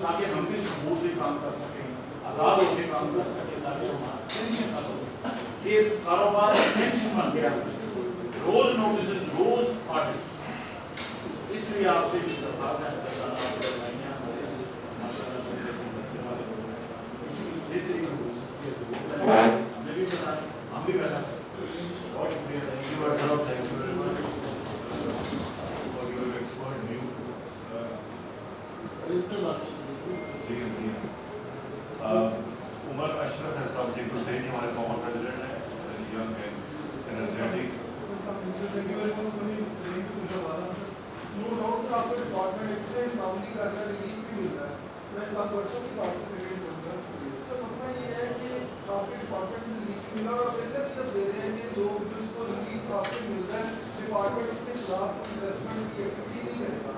ताकि हम भी स्मूथली काम कर सकें आज़ाद होकर काम कर सकें ताकि हमारा टेंशन खत्म हो। ये कारोबार टेंशन बन गया रोज नोटिस रोज ऑडिट इसलिए आपसे दरख्वास्त है हम भी वैसा बहुत शुक्रिया Thank you very much for your expert view. इनसे बात जी जी उमर अशरफ है something to say हमारे former president है young and energetic. No doubt आपको डिपार्टमेंट एक्सीडेंट बाउंड्री का रिलीफ भी मिल रहा है। मैं 7 वर्षों की बात सेक्रेटरी बनूंगा तो मसला ये है कि आपके डिपार्टमेंट में रिलीफ मिला और अवेयरनेस जब दे रहे हैं कि लोग जो इसको रिलीफ आपसे मिल रहा है डिपार्टमेंट उसके खिलाफ इन्वेस्टमेंट की एक्टिविटी नहीं करेगा।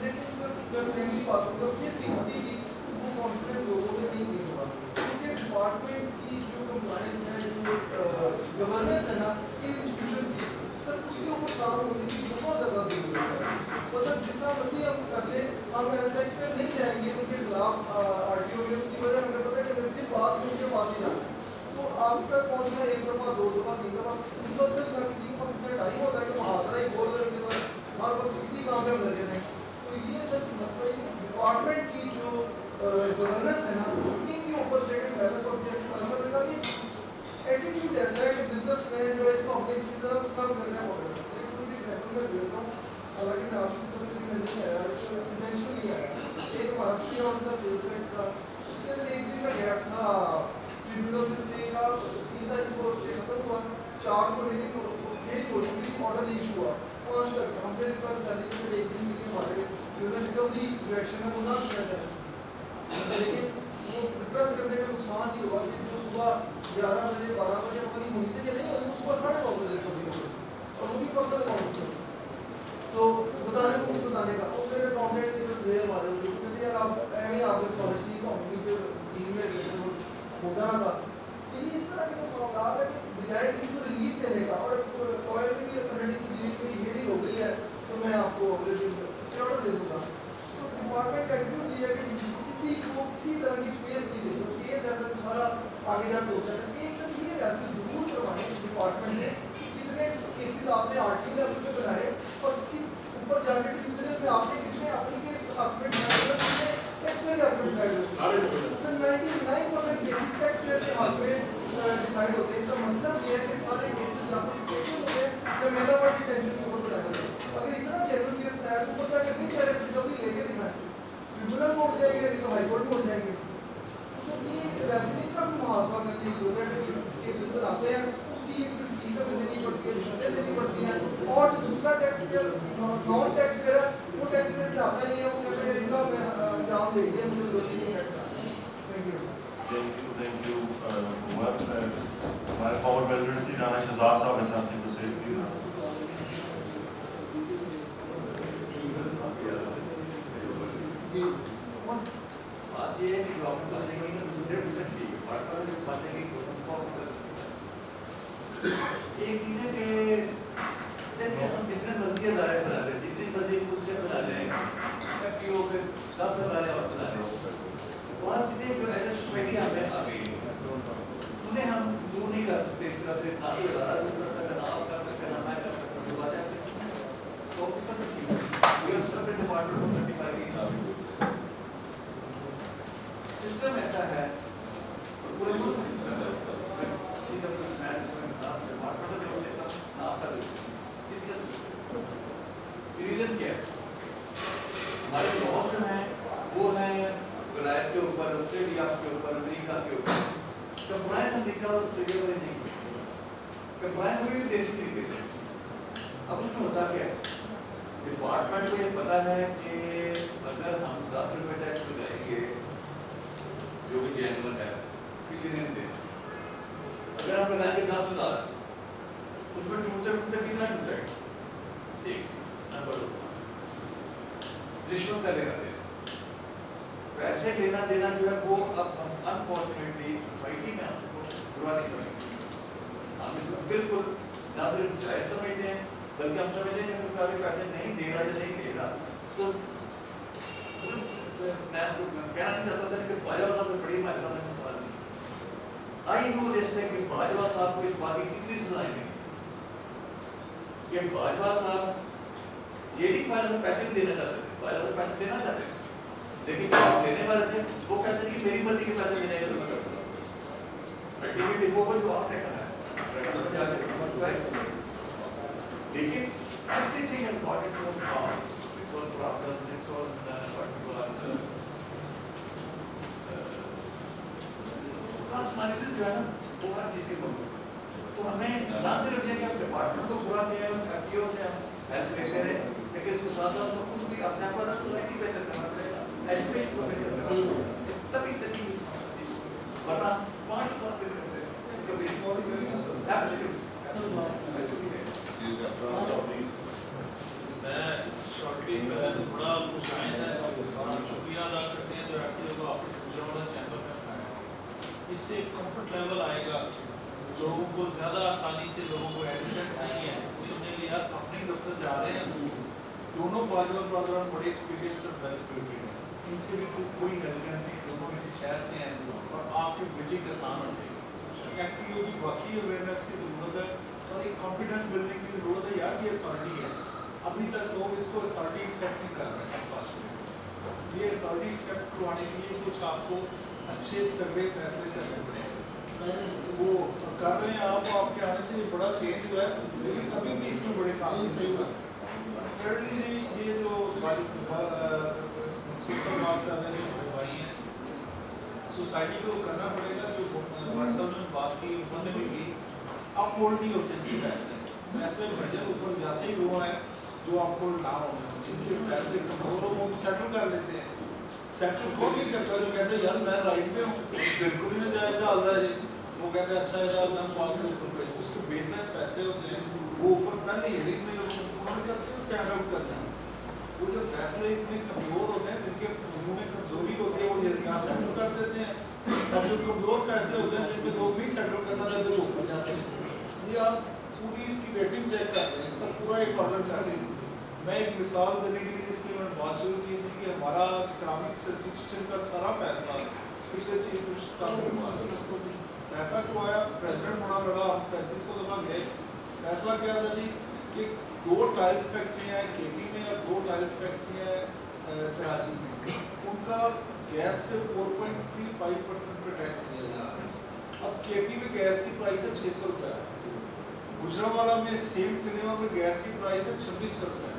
लेकिन सर जब फ्रेंडली बात होगा ये सिक्योरिटी की वो कॉन्फिडेंस लोगों में नहीं होगा क्योंकि डिपार्टमेंट की जो कंप्लाइंस है जो गवर्नेंस है ना इंस्टीट्यूशन की सर उसके ऊपर काम होने की बहुत ज़्यादा जरूरत है। मतलब जितना मर्जी हम कर ले हम एसेक्स पे नहीं जाएंगे उनके खिलाफ आरटीओ में उसकी वजह हमें पता है कि उनके पास में उनके पास ही जाना तो आप तक पहुँचना 1 दफ़ा 2 दफ़ा 3 दफ़ा इस वक्त तक किसी को इतना टाइम होता है कि मुहावरा ही बोल रहे हैं हर वक्त किसी काम में लगे रहें। तो ये सब मतलब डिपार्टमेंट की जो गवर्नेंस है ना इनके ऊपर बैलेंस ऑब्जेक्ट अलग कि एटीट्यूड ऐसा है कि बिजनेस में जो है इसको अपनी तरह सर्व करने वाले हैं। हालांकि मैं आपकी समझ में नहीं आया, इंटेंशनली आया। एक महाराष्ट्र और का सेल्स टैक्स का, उसके अंदर एक दिन का गैप था ट्रिब्यूनल से स्टे का, 3 तारीख को स्टे खत्म हुआ, 4 को लेकिन मेरी कोशिश ऑर्डर नहीं इशू हुआ, 5 तक हमने रिक्वेस्ट डाली कि एक दिन के हमारे जो रिकवरी डायरेक्शन है वो ना किया जाए, लेकिन वो रिक्वेस्ट करने का नुकसान ये हुआ कि जो सुबह 11 बजे 12 बजे पता नहीं होते कि नहीं, और वो सुबह 9:30 बजे रिकवरी हो गई, और वो भी पर्सनल अकाउंट से। तो बताने को बताने का और मेरे अकाउंटेंट से थे हमारे जो कहते यार आप ऐसे आप फॉरेस्ट्री कंपनी के टीम में होता ना था, लेकिन इस तरह के मामला है कि बजाय किसी को रिलीफ देने का, और ऑयल की भी ऑलरेडी मेरी हियरिंग हो गई है, तो मैं आपको अगले दिन ऑर्डर दे दूँगा। तो डिपार्टमेंट एक्टिव लिया कि किसी को किसी तरह की स्पेस नहीं देगी, तो केस ऐसा तो सारा आगे जाके हो सकता है। एक तो ये ऐसे जरूर करवाएं इस डिपार्टमेंट ने कितने केसेस आपने आर्टिकल लेवल पे बनाए, और ऊपर जाके ट्रिब्यूनल में आपने कितने अपनी केस डॉक्यूमेंट बनाए, कितने एक्सपेयर डॉक्यूमेंट बनाए, तो 99% केसेस टैक्स पेयर के हाथ में डिसाइड होते हैं। इसका मतलब ये है कि सारे केसेस जहाँ पर स्पेशल होते हैं जब मेरा पार्टी टेंशन के ऊपर बनाया जाए, अगर इतना जनरल केस बनाया तो ऊपर जाकर नहीं कह रहे जब भी लेके दिखाएं, ट्रिब्यूनल में उठ जाएंगे, नहीं तो हाई कोर्ट में उठ जाएंगे। तो ये वैसे का भी मुहावजा करने की जरूरत है, केसेस बनाते हैं उसकी एक फीस देनी पड़ती है, रिश्वतें देनी पड़ती हैं, और जो दूसरा tax payer non tax payer है वो टैक्स पेयर जाता नहीं है, वो कहते हैं इनका मैं अंजाम दे दिया, मुझे जरूरत ही नहीं है। Thank you Umar. हमारे फॉरवर्ड प्रेसिडेंट श्री राणा शहजाद साहब हैं, साहब की प्रोसेस की बात ये है कि जो आपने बातें की ना 100% ठीक है, व्हाट्सएप में जो बातें की उनको एक चीज़ है कि देखिए हम जितने मर्जी अदारे बना लें, जितनी मर्जी खुद से बना लें, FPO के 10 अदारे और बना लें, बहुत चीज़ें जो एज ए सोसाइटी हमें आ गई हैं, उन्हें हम दूर नहीं कर सकते इस तरह से, ना कोई अदारा दूर कर सकता, ना आप कर सकते, ना मैं कर सकता, जो बात है तो सब ठीक है। We are separate department of certified system ऐसा है, और पूरे मुल्क में सिस्टम है, सीधा मैनेजमेंट ना डिपार्टमेंट का जो लेता ना आपका इसका रीजन क्या है? हमारे लॉज जो हैं वो हैं विलायत के ऊपर, ऑस्ट्रेलिया के ऊपर, अमेरिका के ऊपर। कंप्लायंस अमेरिका और ऑस्ट्रेलिया में नहीं, कंप्लायंस अभी भी देसी तरीके से। अब उसमें होता क्या है, डिपार्टमेंट को ये पता है कि अगर हम 10 रुपये टैक्स लगाएंगे जो भी जेन्युइन है, किसी ने नहीं देना, अगर हम लगाएंगे 10,000 उसमें टूटते टूटते कितना टूटेगा? एक नंबर रिश्वत का लेना देना, पैसे लेना देना जो है वो अब अनफॉर्चुनेटली सोसाइटी में हमको बुरा नहीं समझते, हम इसको बिल्कुल ना सिर्फ जायज समझते हैं, बल्कि हम समझते हैं कि अगर कोई पैसे नहीं दे रहा या नहीं देगा तो मैं कहना नहीं चाहता था कि बाजवा साहब ने बड़ी हमारे सामने सवाल नहीं आई वो देखते हैं कि बाजवा साहब को इस बात की कितनी सजाएं मिली कि बाजवा साहब ये नहीं बाजवा पैसे नहीं देना चाहते थे, बाजवा पैसे देना चाहते थे, लेकिन जो देने वाले थे वो कहते थे कि मेरी मर्जी के पैसे देने का दूसरा अल्टीमेटली वो जो आपने कहा है लेकिन everything has got its own cost, its own problems, its own particular plus minus जो है ना वो हर चीज के बहुत, तो हमें ना सिर्फ ये कि हम डिपार्टमेंट को पूरा किया है, FPO से हम हेल्प लेते रहे, लेकिन इसके साथ साथ तो खुद भी अपने आप को सोसाइटी बेहतर करना पड़ेगा, एजुकेशन को बेहतर करना पड़ेगा, तभी वरना 5 साल पे करते हैं कभी मैं शॉर्टली पहले तो बड़ा मुशाहिद है और शुक्रिया अदा करते हैं जो FPO को ऑफिस गुजरावाला चैम्बर में बनाया, इससे कंफर्ट लेवल आएगा, लोगों को ज़्यादा आसानी से, लोगों को एविडेंस नहीं है उसने लिया अपने दफ्तर जा रहे हैं, दोनों बाजवा ब्रदर बड़े एक्सपीरियंस और वेल एजुकेटेड हैं, इनसे भी कोई एविडेंस नहीं, दोनों किसी शहर से हैं और आपकी ब्रिजिंग आसान हो जाएगी। FPO की बाकी अवेयरनेस की ज़रूरत है और एक कॉन्फिडेंस बिल्डिंग की ज़रूरत है, यार ये अथॉरिटी है, अभी तक लोग इसको अथॉरिटी एक्सेप्ट नहीं कर रहे हैं, ये अथॉरिटी एक्सेप्ट करवाने के लिए कुछ आपको अच्छे तगड़े फैसले करने पड़ेंगे, वो कर रहे हैं आप, आपके आने से बड़ा चेंज हुआ है, लेकिन अभी भी इसमें बड़े काम सही बात। Thirdly, ये जो बात कर रहे हैं भाई हैं, सोसाइटी को करना पड़ेगा। जो व्हाट्सएप में बात की उन्होंने भी की, अब होल्ड नहीं होते हैं फैसले, फैसले बजट ऊपर जाते ही वो हैं जो आपको ना होना, जिनके फैसले कमजोर हो वो सेटल कर लेते हैं। सेटल को नहीं करता जो कहते हैं यार मैं राइट पे हूँ, बिल्कुल ही नजायज डाल रहा है, वो कहते हैं अच्छा यार मैं स्वागत करता हूँ। उसके बेसलेस फैसले होते हैं, वो ऊपर पहले हियरिंग में उन्होंने करते हैं स्टैंड आउट करना। वो जो फैसले इतने कमजोर होते हैं, जिनके में कमजोरी होती है, वो यहाँ सेटल कर देते हैं। और जो कमजोर फैसले होते हैं जिनमें लोग नहीं सेटल करना चाहते वो ऊपर जाते हैं। ये आप पूरी इसकी रेटिंग चेक कर रहे हैं, इसका पूरा एक ऑर्डर कर रहे हैं। मैं एक मिसाल देने के लिए इसलिए मैंने बात शुरू की थी कि हमारा सिरामिक्स एसोसिएशन का सारा फैसला पिछले चीफ मिनिस्टर साहब ने हुआ, उसको फैसला क्यों आया, प्रेसिडेंट बड़ा बड़ा 3500 दफा गए। फैसला क्या था जी कि 2 टाइल्स फैक्ट्री हैं केपी में और 2 टाइल्स फैक्ट्री हैं कराची में, उनका गैस से 4.35% पे टैक्स लिया जा रहा है। अब केपी में गैस की प्राइस है 600 रुपये, गुजरावाला में सेम टिनेवा में गैस की प्राइस है 2600 रुपये।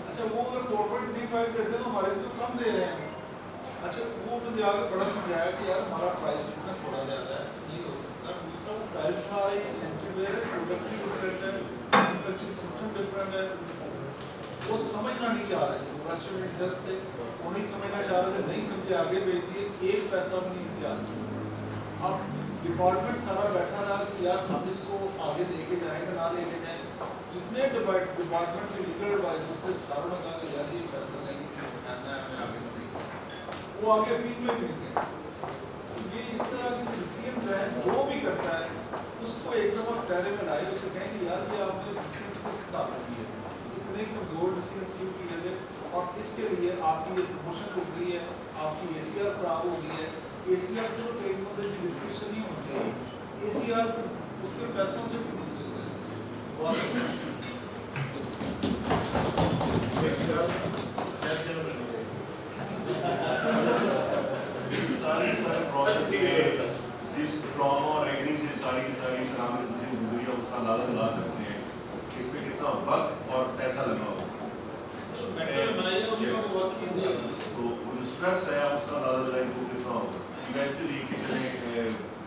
अच्छा वो अगर 4.35 देते हैं तो हमारे से तो कम दे रहे हैं। अच्छा वो तो जाकर बड़ा समझाया कि यार हमारा प्राइस इतना थोड़ा ज़्यादा है, नहीं हो सकता। दूसरा वो प्राइस का ये सेंट्री वेयर है, प्रोडक्ट भी डिफरेंट है, मैन्युफैक्चरिंग सिस्टम डिफरेंट है। वो समझना नहीं चाह रहे थे, वेस्टर्न इंटरेस्ट थे, वो नहीं समझना चाह रहे थे, नहीं समझे आगे भेज दिए, एक पैसा भी नहीं किया। अब डिपार्टमेंट सारा बैठा रहा कि यार हम इसको आगे लेके जाएंगे ना लेके जाएं। जितने डिपार्टमेंट के लीगल एडवाइजर से सारों ने कहा कि यार ये फैसला नहीं करना है, हमें आगे बढ़ेंगे, वो आगे अपील में मिल गए। ये इस तरह के डिसीजन है, जो भी करता है उसको एक दफा पैरे में लाए, उसे कहें कि यार ये आपने डिसीजन किस हिसाब से लिए, इतने कमजोर डिसीजन क्यों किए थे, और इसके लिए आपकी ये प्रमोशन रुक गई है, आपकी ACR खराब हो गई है। ACR सिर्फ एक बंदे की डिस्कशन नहीं होती है, ACR उसके फैसलों से भी सारे प्रोसेस जिस ट्रॉमा और एग्री से सारी की सारी सलामत गुजरी है उसका अंदाजा लगा सकते हैं कि इसमें कितना वक्त और पैसा लगा होगा। तो जो स्ट्रेस है उसका अंदाजा लगाएं वो कितना होगा। इवेंचुअली कि चले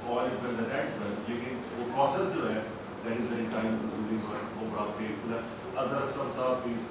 ऑल इज वेल दैट, लेकिन वो प्रोसेस जो है that is very time consuming और वो बड़ा पेनफुल है। अजहर असलम साहब प्लीज।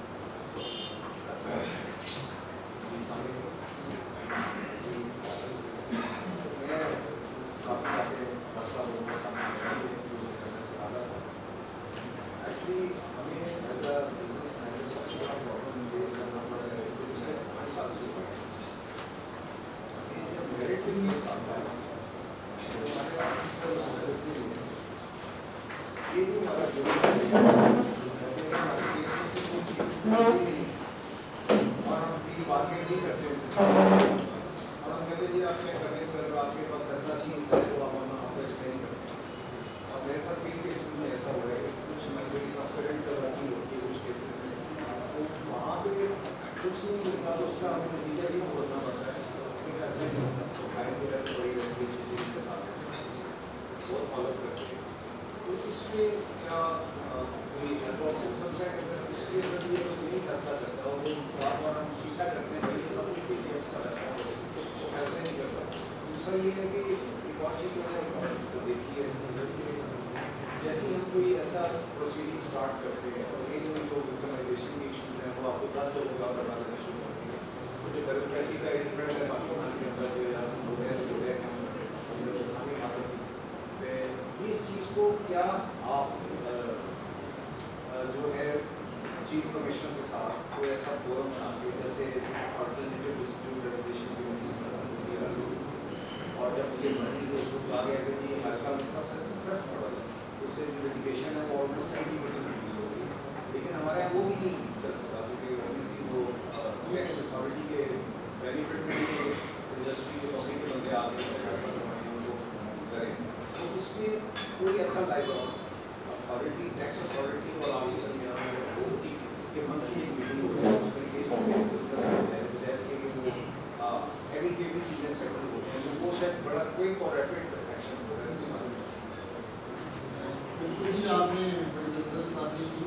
बिल्कुल जी, आपने बड़ी ज़बरदस्त बातें की।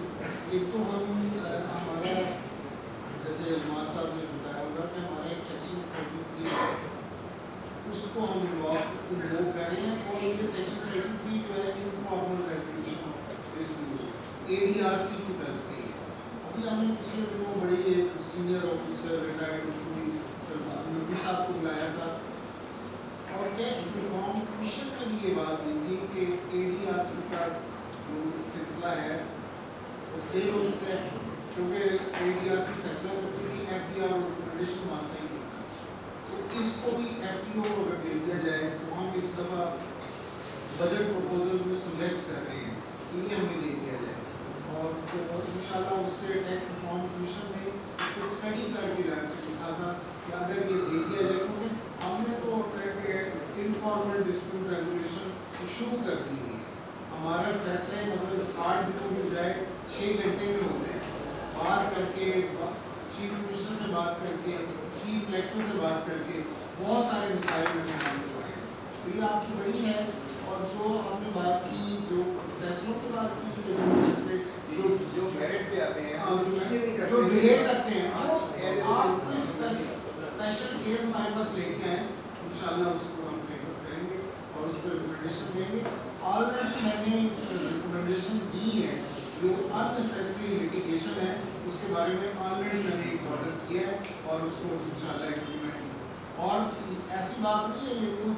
एक तो हम उसको हम इन्वॉल्व कर रहे हैं। और ये सेक्शन 33 जो है इनफॉर्मल रेजोल्यूशन डिस्ट्रीब्यूशन ADRC की तर्ज पे है। अभी हमने पिछले दिनों बड़ी एक सीनियर ऑफिसर रिटायर्ड नबी साहब को बुलाया था और टैक्स रिफॉर्म कमीशन में भी ये बात हुई थी कि ADRC का जो सिलसिला है वो फेल हो चुका है, क्योंकि ADRC फैसला करती थी, FDR और रिकमेंडेशन मानता ही नहीं था। तो इसको भी FTO अगर दे दिया जाए तो हम इस दफ़ा बजट प्रपोजल में सुजेस्ट कर रहे हैं कि ये हमें दे दिया जाए और इंशाल्लाह उससे टैक्स रिफॉर्म कमीशन ने इसको स्टडी करके लिखा था कि अगर ये दे दिया जाए, क्योंकि हमने तो इनफॉर्मल डिस्प्यूट रेजोल्यूशन शुरू कर दी है। हमारा फैसला मतलब 60 दिनों की बजाय 6 घंटे में हो गए, बात करके चीफ मिनिस्टर से बात करके चीफ कलेक्टर से बात करके बहुत सारे मिसाइल में हम पड़े। तो ये आपकी बड़ी है और जो हमने बात की जो फैसलों की बात की जो मेरिट पे आते हैं जो डिले करते हैं आप इस स्पेशल केस हमारे पास लेके आए, इंशाल्लाह उसको हम टेकअप करेंगे और उस पर रिकमेंडेशन देंगे। ऑलरेडी मैंने रिकमेंडेशन दी है, जो अननेसेसरी लिटिगेशन है उसके बारे में ऑलरेडी मैंने एक ऑर्डर किया है और उसको इंशाल्लाह इम्प्लीमेंट। और ऐसी बात नहीं है, ये कोई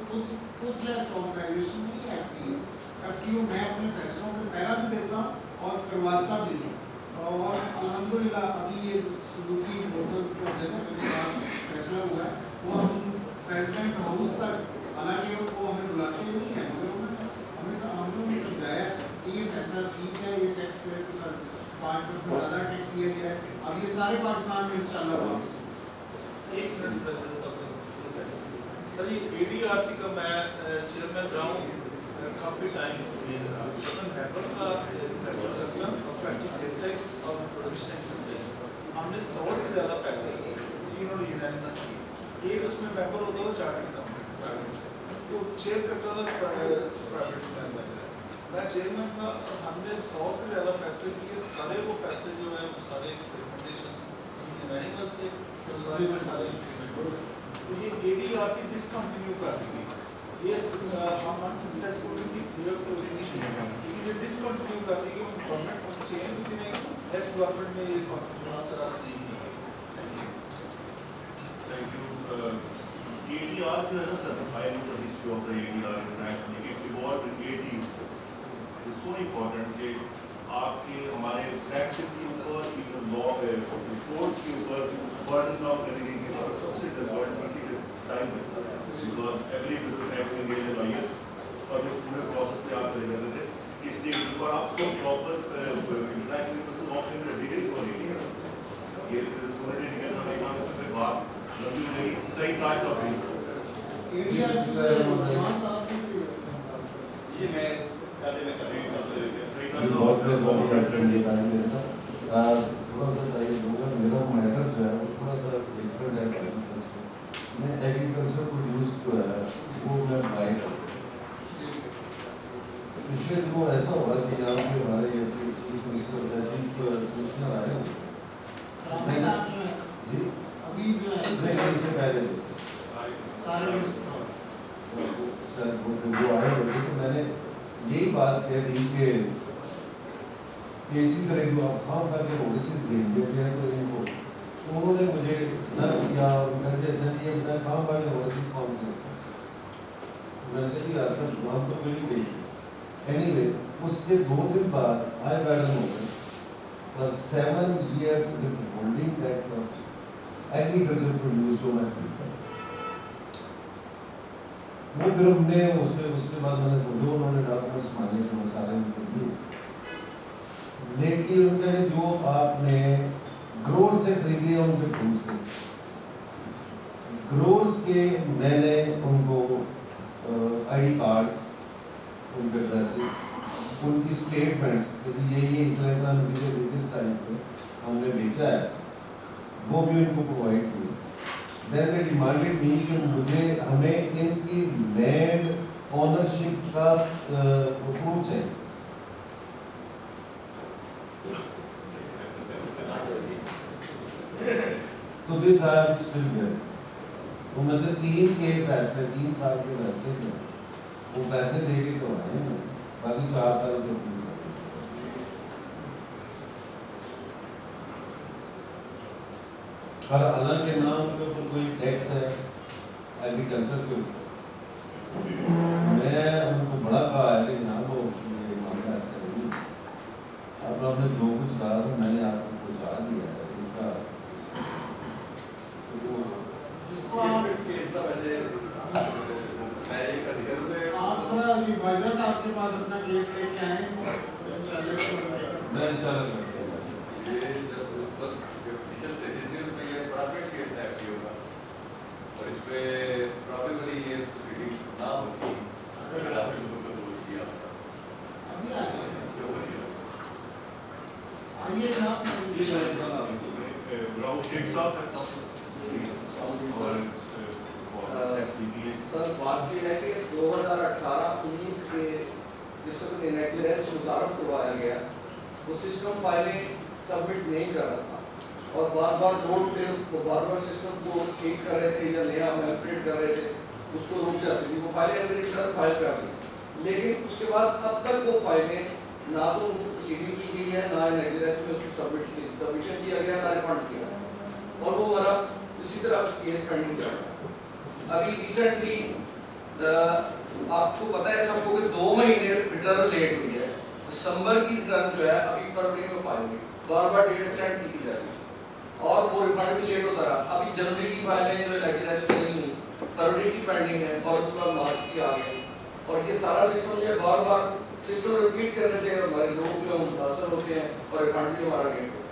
खुद ऑर्गेनाइजेशन नहीं है FTO मैं अपने फैसलों में पहरा भी देता हूँ और करवाता भी हूँ। और अल्हम्दुलिल्लाह अभी ये सुजुकी मोटर्स का फैसला हुआ है वो हम प्रेसिडेंट हाउस तक, हालांकि वो हमें बुलाते नहीं है मगर हमने समझाया कि ये फैसला ठीक है, ये टैक्स पेयर के साथ 5% ज़्यादा टैक्स लिया गया है, अब ये सारे पाकिस्तान में इंशाल्लाह वापस एक मिनट सर, ये ADRC का मैं चेयरमैन रहा हूँ काफ़ी टाइम का और प्रोडक्शन हमने 100 से ज़्यादा फैसले इन्होंने यूनानिमस की। एक उसमें मेंबर होता था चार्टर्ड अकाउंटेंट, तो चेयर करता था प्राइवेट मैं चेयरमैन था। हमने 100 से ज़्यादा फैसले किए, सारे वो फैसले जो है वो सारे रिकमेंडेशन यूनानिमस से तो सारे इम्प्लीमेंट हो गए। तो ये ADRC डिसकंटिन्यू कर दी ये हम अनसक्सेसफुल थी क्लियर स्टोरी नहीं है, लेकिन ये डिसकंटिन्यू कर दी कि गवर्नमेंट हम चेंज भी नहीं, नेक्स्ट गवर्नमेंट में ये कॉन्फिडेंस तरह से नहीं है। Thank you. ADR जो है ना sir, I know the history of the ADR internationally. It evolved in 80s. It's so important कि आपके हमारे practice के ऊपर, even law reports के ऊपर burden डाउन करने के ऊपर सबसे result किसी के टाइम में sir, because every business have to engage a lawyer और उस पूरे process में आप चले जाते थे। इसलिए ऊपर आपको proper international person ऑप्शन में डिग्री हो रही है। ये रिस्पॉन्सिबिलिटी निकलना नहीं काम इसमें बात लंबी नहीं सही काट सकते हैं। ADRC में वहाँ साहब ये मैं पहले में सभी बहुत प्रेसिडेंट जी टाइम में था थोड़ा सा चाहिए दूंगा। मेरा मैटर जो है वो थोड़ा सा डिफरेंट है। मैं एग्रीकल्चर प्रोड्यूस जो है वो मैं बाई पिछले दिनों ऐसा हुआ कि यहाँ पे हमारे चीफ मिनिस्टर आए जी अभी जो है नहीं इससे पहले वो आए हुए थे, तो मैंने यही बात कह दी कि इसी तरह जो आप खाम करके नोटिस भेज देते हैं तो इनको, तो उन्होंने मुझे सर किया और मैंने अच्छा जी मैं खाम करके नोटिस कौन से मैंने कहा जी यार सर जुबान तो मेरी गई। एनीवे उसके 2 दिन बाद आई बैडन हो गए for 7 years with holding tax of agriculture produce जो मैं वो फिर हमने उसके बाद मैंने समझो उन्होंने डॉक्यूमेंट्स मांगे तो मैं सारे उनको दिए, लेकिन उनका जो आपने ग्रोर से खरीदे उनके फूल से ग्रोर्स के मैंने उनको ID कार्ड्स उनके ड्रेसेस उनकी स्टेटमेंट्स कि ये इतना बेसिस टाइप पे हमने बेचा है वो भी उनको प्रोवाइड किए। देन दे डिमांडेड मी कि मुझे हमें इनकी लैंड ओनरशिप का प्रूफ चाहिए। तो this I am still there تو میں سے 3 کے فیصلے 3 سال کے فیصلے تھے وہ پیسے دے کے تو آئے ہیں باقی 4 سال کے ہر الگ کے نام کے اوپر کوئی ٹیکس ہے ایگریکلچر کے اوپر میں ان کو بڑا کہا ہے کہ جناب وہ معاملہ ایسا نہیں اب آپ نے جو کچھ کہا تھا میں نے آپ کو پہنچا دیا ہے اس کا جس کو آپ تھوڑا یہ بھائی صاحب کے پاس اپنا کیس لے کے آئیں میں انشاءاللہ کرتا ہوں اور اس پہ پرابیبلی یہ پروسیڈنگ نہ ہوتی اگر آپ نے اس کو دوش کیا ابھی آ جائیں آئیے راہل شیخ صاحب سر بات یہ ہے کہ 2018-19 کے جس وقت انیکٹیڈنس متعارف کروایا گیا وہ سسٹم فائلیں سبمٹ نہیں کر رہا تھا اور بار بار روڈ پہ بار بار سسٹم کو ٹھیک کر رہے تھے یا نیا اپڈیٹ کر رہے تھے اس کو روک جاتی تھی وہ فائلیں فائل کر دی لیکن اس کے بعد اب تک وہ فائلیں نہ تو ان کو پروسیڈنگ کی گئی ہے نہ انیکٹیڈنس میں اس کو سبمیشن کیا گیا نہ ریفنڈ کیا اور وہ ہمارا اسی طرح کیس پینڈنگ چل رہا ہے. ابھی ریسنٹلی آپ کو پتہ ہے سب کو کہ 2 مہینے ریٹرن لیٹ ہوئی ہے. دسمبر کی ریٹرن جو ہے ابھی فروری میں فائل ہوئی بار بار ڈیٹ ایکسٹینڈ کی جاتی ہے اور وہ ریفنڈ بھی لیٹ ہوتا رہا. ابھی جنوری کی فائلیں جو لیٹرائز نہیں ہوئی فروری کی پینڈنگ ہے اور اس کے بعد مارچ کی آ گئی اور یہ سارا سسٹم جو ہے بار بار سسٹم ریپیٹ کرنے سے ہمارے لوگ جو متاثر ہوتے ہیں اور ریفنڈ بھی ہمارا لیٹ ہوتا ہے.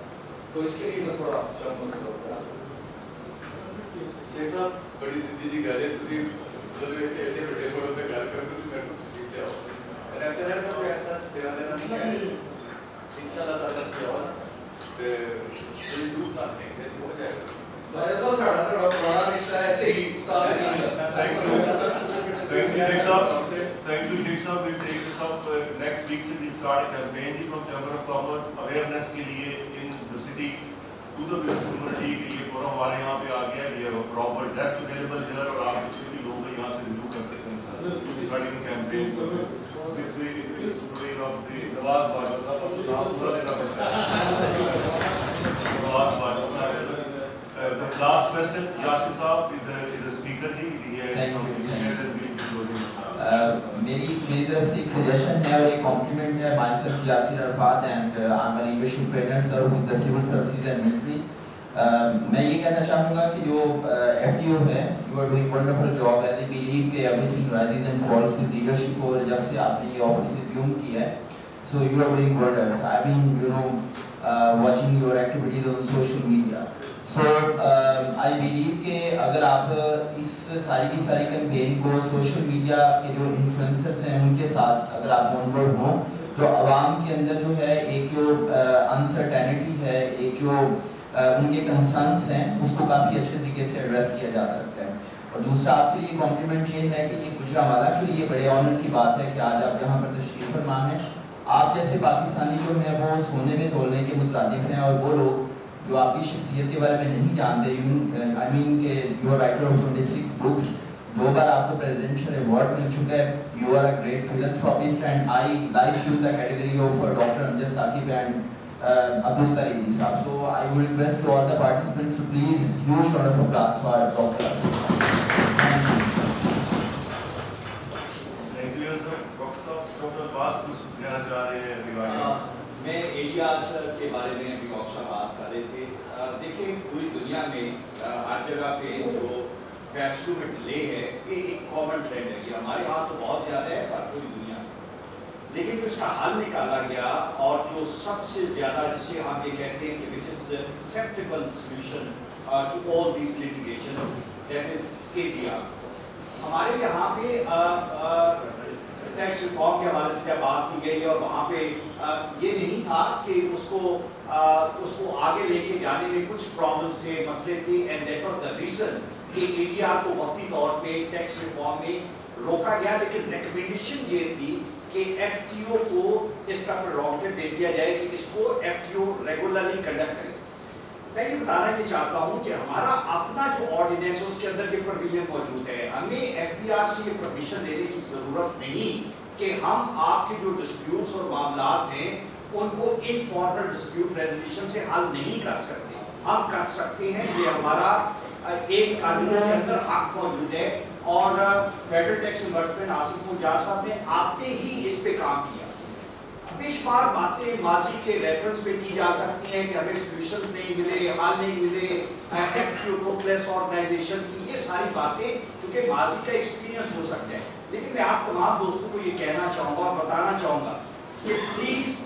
تو اس کے لیے میں تھوڑا چمک ہوتا ہے. شیخ صاحب بڑی سیدھی جی کہہ رہے تھی مطلب یہ ایڈے بڑے بڑوں پہ گل کر کے میرے کو ٹھیک ہے اور ایسا ہے کہ ایسا دینا دینا نہیں ہے انشاءاللہ تعالیٰ کیا ہوا کہ کوئی دور ساتھ نہیں ہے ہو جائے گا. ایسا ساڑھا تھا بڑا رشتہ ایسے ہی متاثر نہیں کرتا. Thank you, Sheikh Saab. Thank you, Sheikh Saab. We'll take this up next week. So we'll start a campaign from Chamber of Commerce awareness کے لیے in the city to the business community کے لیے forum ہمارے یہاں پہ آ گیا ہے. یہ proper desk available here اور آپ جتنے بھی لوگ ہیں یہاں سے ریویو کر سکتے ہیں. Starting a campaign with the supervisor of the Nawaz Bajwa صاحب آپ کو نام پورا لینا پڑتا ہے. Nawaz Bajwa صاحب. The last question, Yasir Saab is the speaker. He has something to say that we will be closing. میری طرف سے ایک سجیشن ہے اور ایک کمپلیمنٹ ہے. Myself Yasir Arafat and I am an English trainer sir with the civil services and military. میں یہ کہنا چاہوں گا کہ جو ایف ٹی او ہے you are doing wonderful job. I believe کہ everything rises and falls with leadership اور جب سے آپ نے یہ آفس ریزیوم کیا ہے so you are doing wonders. I been you know watching your activities on social media. So I believe کہ اگر آپ اس ساری کی ساری کیمپین کو سوشل میڈیا کے جو انفلوئنسرس ہیں ان کے ساتھ اگر آپ آن بورڈ ہوں تو عوام کے اندر جو ہے ایک جو انسرٹینٹی ہے ایک جو ان کے کنسرنس ہیں اس کو کافی اچھے طریقے سے ایڈریس کیا جا سکتا ہے. اور دوسرا آپ کے لیے کمپلیمنٹ یہ ہے کہ یہ گجرانوالہ کے لیے بڑے آنر کی بات ہے کہ آج آپ یہاں پر تشریف فرما ہیں. آپ جیسے پاکستانی جو ہیں وہ سونے میں تولنے کے مترادف ہیں اور وہ لوگ جو آپ کی شخصیت کے بارے میں نہیں جانتے آئی مین کہ you are writer of 26 books 2 بار آپ کو پریزیڈنشیل ایوارڈ مل چکا ہے. You are a great philanthropist and I like you the category of doctor Amjad Saqib and عبدالسریدی صاحب. So I will request to all the participants to please huge round of applause for doctor. Thank you, sir. Dr. Abbas کچھ کہنا چاہ رہے ہیں regarding میں AGR کے بارے میں ابھی ڈاکٹر صاحب بات کر رہے تھے. دیکھیں پوری دنیا میں ہر جگہ پہ جو فیصلوں میں ڈیلے ہے یہ ایک کامن ٹرینڈ ہے. یہ ہمارے یہاں تو بہت زیادہ ہے پر پوری دنیا میں. لیکن جو اس کا حل نکالا گیا اور جو سب سے زیادہ جسے ہم یہ کہتے ہیں کہ which is acceptable solution to all these litigation that is AGR. ہمارے یہاں پہ ٹیکس ریفارم کے حوالے سے جب بات کی گئی اور وہاں پہ یہ نہیں تھا کہ اس کو آگے لے کے جانے میں کچھ پرابلمس تھے مسئلے تھے and that was the reason کہ AGR کو وقتی طور پہ ٹیکس ریفارم میں روکا گیا. لیکن ریکمینڈیشن یہ تھی کہ FTO کو اس کا پریروگیٹو دے دیا جائے کہ اس کو FTO ریگولرلی کنڈکٹ کرے. میں یہ بتانا یہ چاہتا ہوں کہ ہمارا اپنا جو آرڈیننس ہے اس کے اندر یہ پروویژن موجود ہے. ہمیں ایف پی آر سے یہ پروویژن دینے کی ضرورت نہیں کہ ہم آپ کے جو ڈسپیوٹس اور معاملات ہیں ان کو انفارمل ڈسپیوٹ ریزولوشن سے حل نہیں کر سکتے. ہم کر سکتے ہیں, یہ ہمارا ایک قانون کے اندر حق موجود ہے. اور فیڈرل ٹیکس امبرسمنٹ آصف منجار صاحب نے آتے ہی اس پہ کام کیا. بے شمار باتیں ماضی کے ریفرنس پہ کی جا سکتی ہیں کہ ہمیں سولوشن نہیں ملے, حل نہیں ملے, ایف کیو ٹوٹلیس آرگنائزیشن کی, یہ ساری باتیں چونکہ ماضی کا ایکسپیرینس ہو سکتا ہے. لیکن میں آپ تمام دوستوں کو یہ کہنا چاہوں گا اور بتانا چاہوں گا کہ پلیز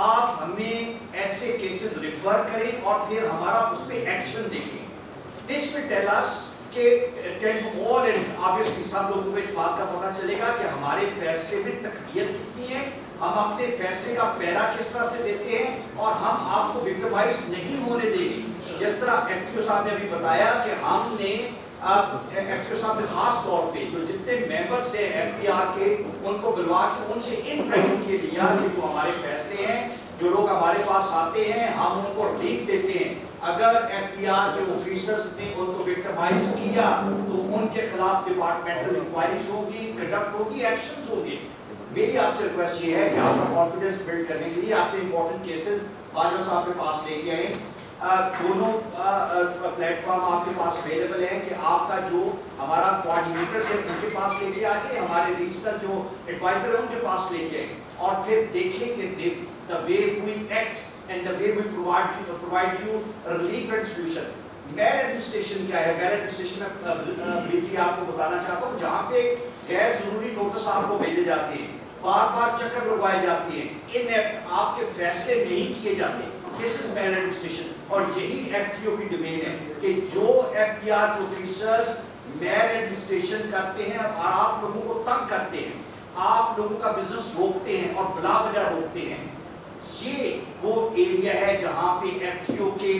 آپ ہمیں ایسے کیسز ریفر کریں اور پھر ہمارا اس پہ ایکشن دیکھیں. دس ول ٹیل اس کہ آل اینڈ آبویسلی سب لوگوں کو اس بات کا پتہ چلے گا کہ ہمارے فیصلے میں تقویت کتنی ہے, ہم اپنے فیصلے کا پیرا کس طرح سے دیتے ہیں, اور ہم آپ کو وکٹمائز نہیں ہونے دیں گے. جس طرح ایف ٹی او صاحب نے ابھی بتایا کہ ہم نے ایف ٹی او صاحب نے خاص طور پہ جو جتنے ممبرس ہیں ایف پی آر کے ان کو بلوا کے ان سے ان رائٹنگ یہ لیا کہ جو ہمارے فیصلے ہیں, جو لوگ ہمارے پاس آتے ہیں ہم ان کو ریلیف دیتے ہیں. اگر ایف پی آر کے آفیسرز نے ان کو وکٹمائز کیا تو ان کے خلاف ڈپارٹمنٹل انکوائریز ہوگی, کنڈکٹ ہوگی, ایکشنز ہوگی. میری آپ سے ریکویسٹ یہ ہے کہ آپ کا کانفیڈنس بلڈ کرنے کے لیے آپ نے امپورٹنٹ کیسز باجوہ صاحب کے پاس لے کے آئیں. دونوں پلیٹ فارم آپ کے پاس اویلیبل ہیں کہ آپ کا جو ہمارا کوآرڈینیٹرز ہیں ان کے پاس لے کے آئیں, ہمارے ریجنل جو ایڈوائزر ہیں ان کے پاس لے کے آئیں, اور پھر دیکھیں کہ the way we act and the way we provide you relief and solution. Mail administration کیا ہے؟ میل ایڈمنسٹریشن میں بریفلی آپ کو بتانا چاہتا ہوں, جہاں پہ غیر ضروری نوٹس آپ کو بھیجے جاتے ہیں, بار بار چکر لگوائے جاتے ہیں, ان آپ کے فیصلے نہیں کیے جاتے. دس از میل ایڈمنسٹریشن, اور یہی ایف ٹی او کی ڈومین ہے کہ جو ایف پی آر کے آفیسرز میل ایڈمنسٹریشن کرتے ہیں اور آپ لوگوں کو تنگ کرتے ہیں, آپ لوگوں کا بزنس روکتے ہیں اور بلا وجہ روکتے ہیں, یہ وہ ایریا ہے جہاں پہ ایف ٹی او کے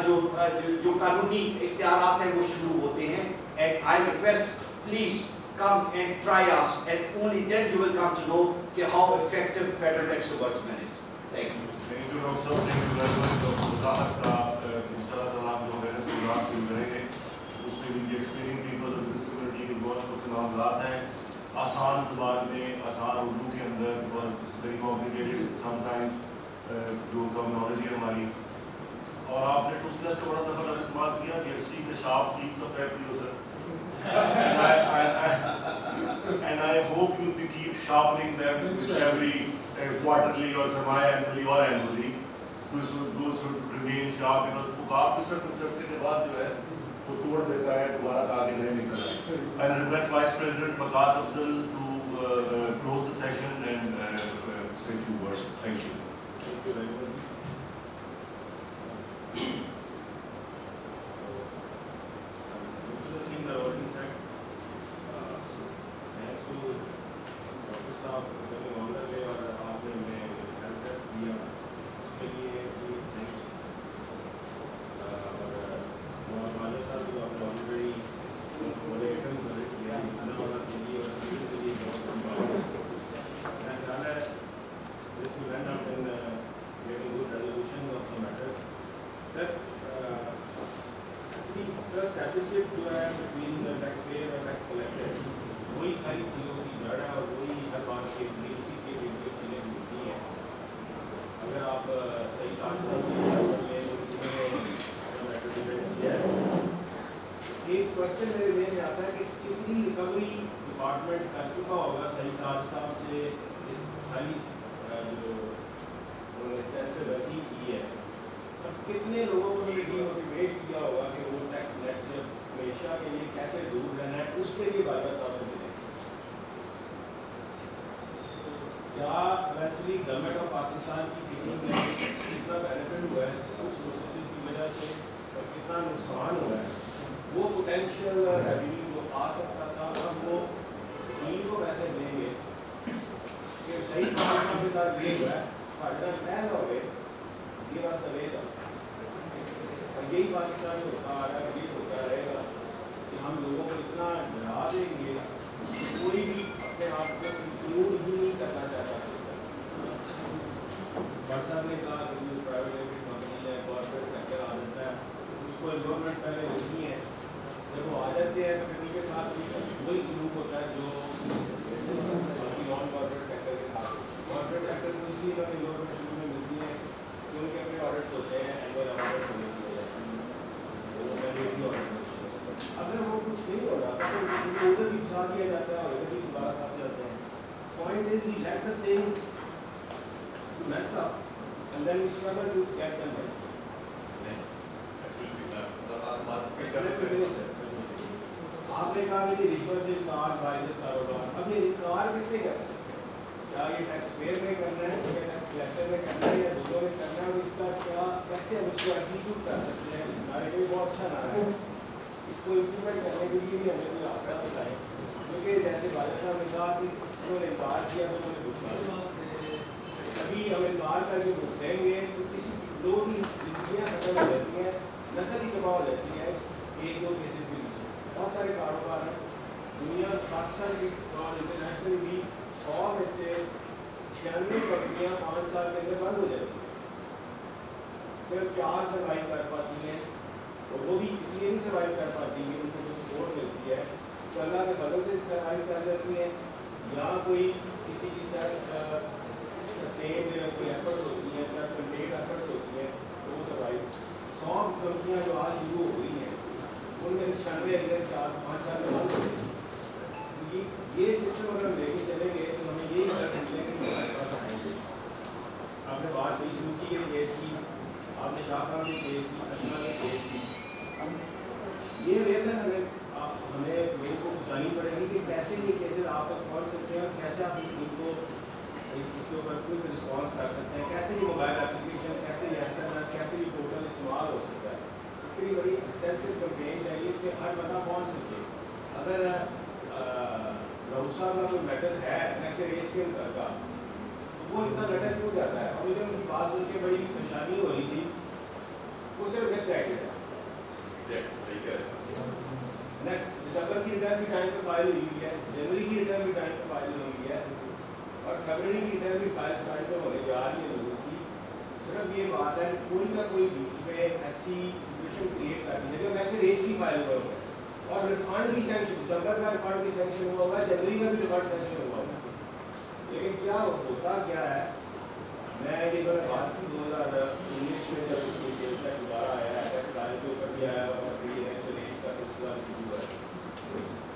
جو قانونی اختیارات ہیں وہ شروع ہوتے ہیں. And I request, please come and try us, and only then you will come to know how effective federal tax ombudsman is. Thank you. Thank you, Dr. Saab. Thank you very much. وضاحت کا انشاءاللہ آپ جو میرے programme شروع کریں گے اس میں بھی experience people of this community کے بہت سے معاملات ہیں, آسان زبان میں, آسان اردو کے اندر, بہت ویری کمپلیکیٹڈ سم ٹائم جو ٹرمینالوجی ہے ہماری, اور آپ نے ٹوسلس کا بڑا دفعہ استعمال کیا کہ سی the sharp things of every user. And I hope you to keep sharpening them with every quarterly or semi-annually or annually. Those should remain sharp because آپ اس وقت کچھ عرصے کے بعد جو ہے وہ توڑ دیتا ہے, دوبارہ آگے نہیں نکلتا. I request Vice President Waqas Afzal to close the session and say a few words. Thank you. Thank you very much. نے کہا کہ پرائیویٹ کمپنی ہے, کارپوریٹ سیکٹر آ جاتا ہے, इन लोगों को शुरू में मिलती हैं कि उनके अपने ऑडिट्स होते हैं, एनुअल ऑडिट होने की वजह से मैंडेटरी ऑडिट। अगर वो कुछ नहीं हो रहा तो उनको उधर भी फंसा दिया जाता है और इधर भी दोबारा फंस जाते हैं। Point is we let the things mess up and then we struggle to get them right. आपने कहा कि रिवर्स इनकार वायदे कारोबार, अब ये इनकार किसने करना है? क्या ये टैक्स पेयर ने करना है, क्या टैक्स कलेक्टर ने करना है, या दोनों ने करना है? और इसका क्या कैसे हम इसको एग्जीक्यूट कर सकते हैं? हमारे लिए बहुत अच्छा नारा है, इसको इम्प्लीमेंट करने के लिए भी हमें कोई रास्ता बताएं, क्योंकि जैसे भाई साहब ने कहा कि उन्होंने इनकार किया तो उन्होंने भुगतना, अभी हम इनकार करके भुगतेंगे तो किसी लोगों की जिंदगियाँ खत्म हो जाती हैं, नस्ल ही तबाह हो जाती है। एक दो केसेस भी नीचे बहुत सारे कारोबार हैं दुनिया खासा की और इंटरनेशनल भी 100 में से 96 कंपनियाँ 5 साल के अंदर बंद हो जाती हैं, सिर्फ 4 सर्वाइव कर पाती हैं, और वो भी इसलिए नहीं सर्वाइव कर पाती है उनको जो सपोर्ट मिलती है तो अल्लाह के बदल से सर्वाइव कर जाती हैं, या कोई किसी की सस्टेन कोई एफर्ट्स होती हैं, कंटेट एफर्ट्स होती हैं तो वो सर्वाइव। 100 कंपनियाँ जो आज शुरू हो रही हैं उनमें 96 अगले 4-5 साल में बंद हो गई, क्योंकि ये सिस्टम अगर हम लेके चलेंगे तो हमें यही अलग मिलेंगे कि हमारे पास आएंगे। आपने बात भी शुरू की है केस की, आपने शाहकाम के केस की, अशना के केस की, ये अवेयरनेस हमें लोगों को बतानी पड़ेगी कि कैसे ये केसेस आप तक पहुँच सकते हैं और कैसे आप इनको इसके ऊपर क्विक रिस्पॉन्स कर सकते हैं, कैसे ये मोबाइल एप्लीकेशन, कैसे ये SMS, कैसे ये पोर्टल इस्तेमाल हो सकता है। इसके लिए बड़ी एक्सटेंसिव कैंपेन चाहिए कि हर बंदा पहुँच सके। अगर रऊसा का कोई मेथड है नेक्स्ट रेस के अंदर का तो वो इतना लटक क्यों जाता है? और मुझे उनकी बात सुन के बड़ी परेशानी हो रही थी, वो सिर्फ मिसगाइडेड है। नेक्स्ट दिसंबर की रिटर्न भी टाइम पर फाइल हुई है, जनवरी की रिटर्न भी टाइम पर फाइल हुई है, और फरवरी की रिटर्न भी फाइल टाइम पर होने जा रही है लोगों की। सिर्फ ये बात है कोई ना कोई बीच में ऐसी सिचुएशन क्रिएट करनी है जो नेक्स्ट रेस की फाइल करो, और रिफंड भी सैंक्शन, दिसंबर का रिफंड भी सैंक्शन हुआ हुआ है, जनवरी का भी रिफंड सैंक्शन हुआ हुआ है। लेकिन क्या होता क्या है, मैं ये मैंने बात की 2019 में जब ये केस का दोबारा आया है, टैक्स साल के ऊपर भी आया और फ्री नेक्स्ट रेस का सिलसिला शुरू हुआ है,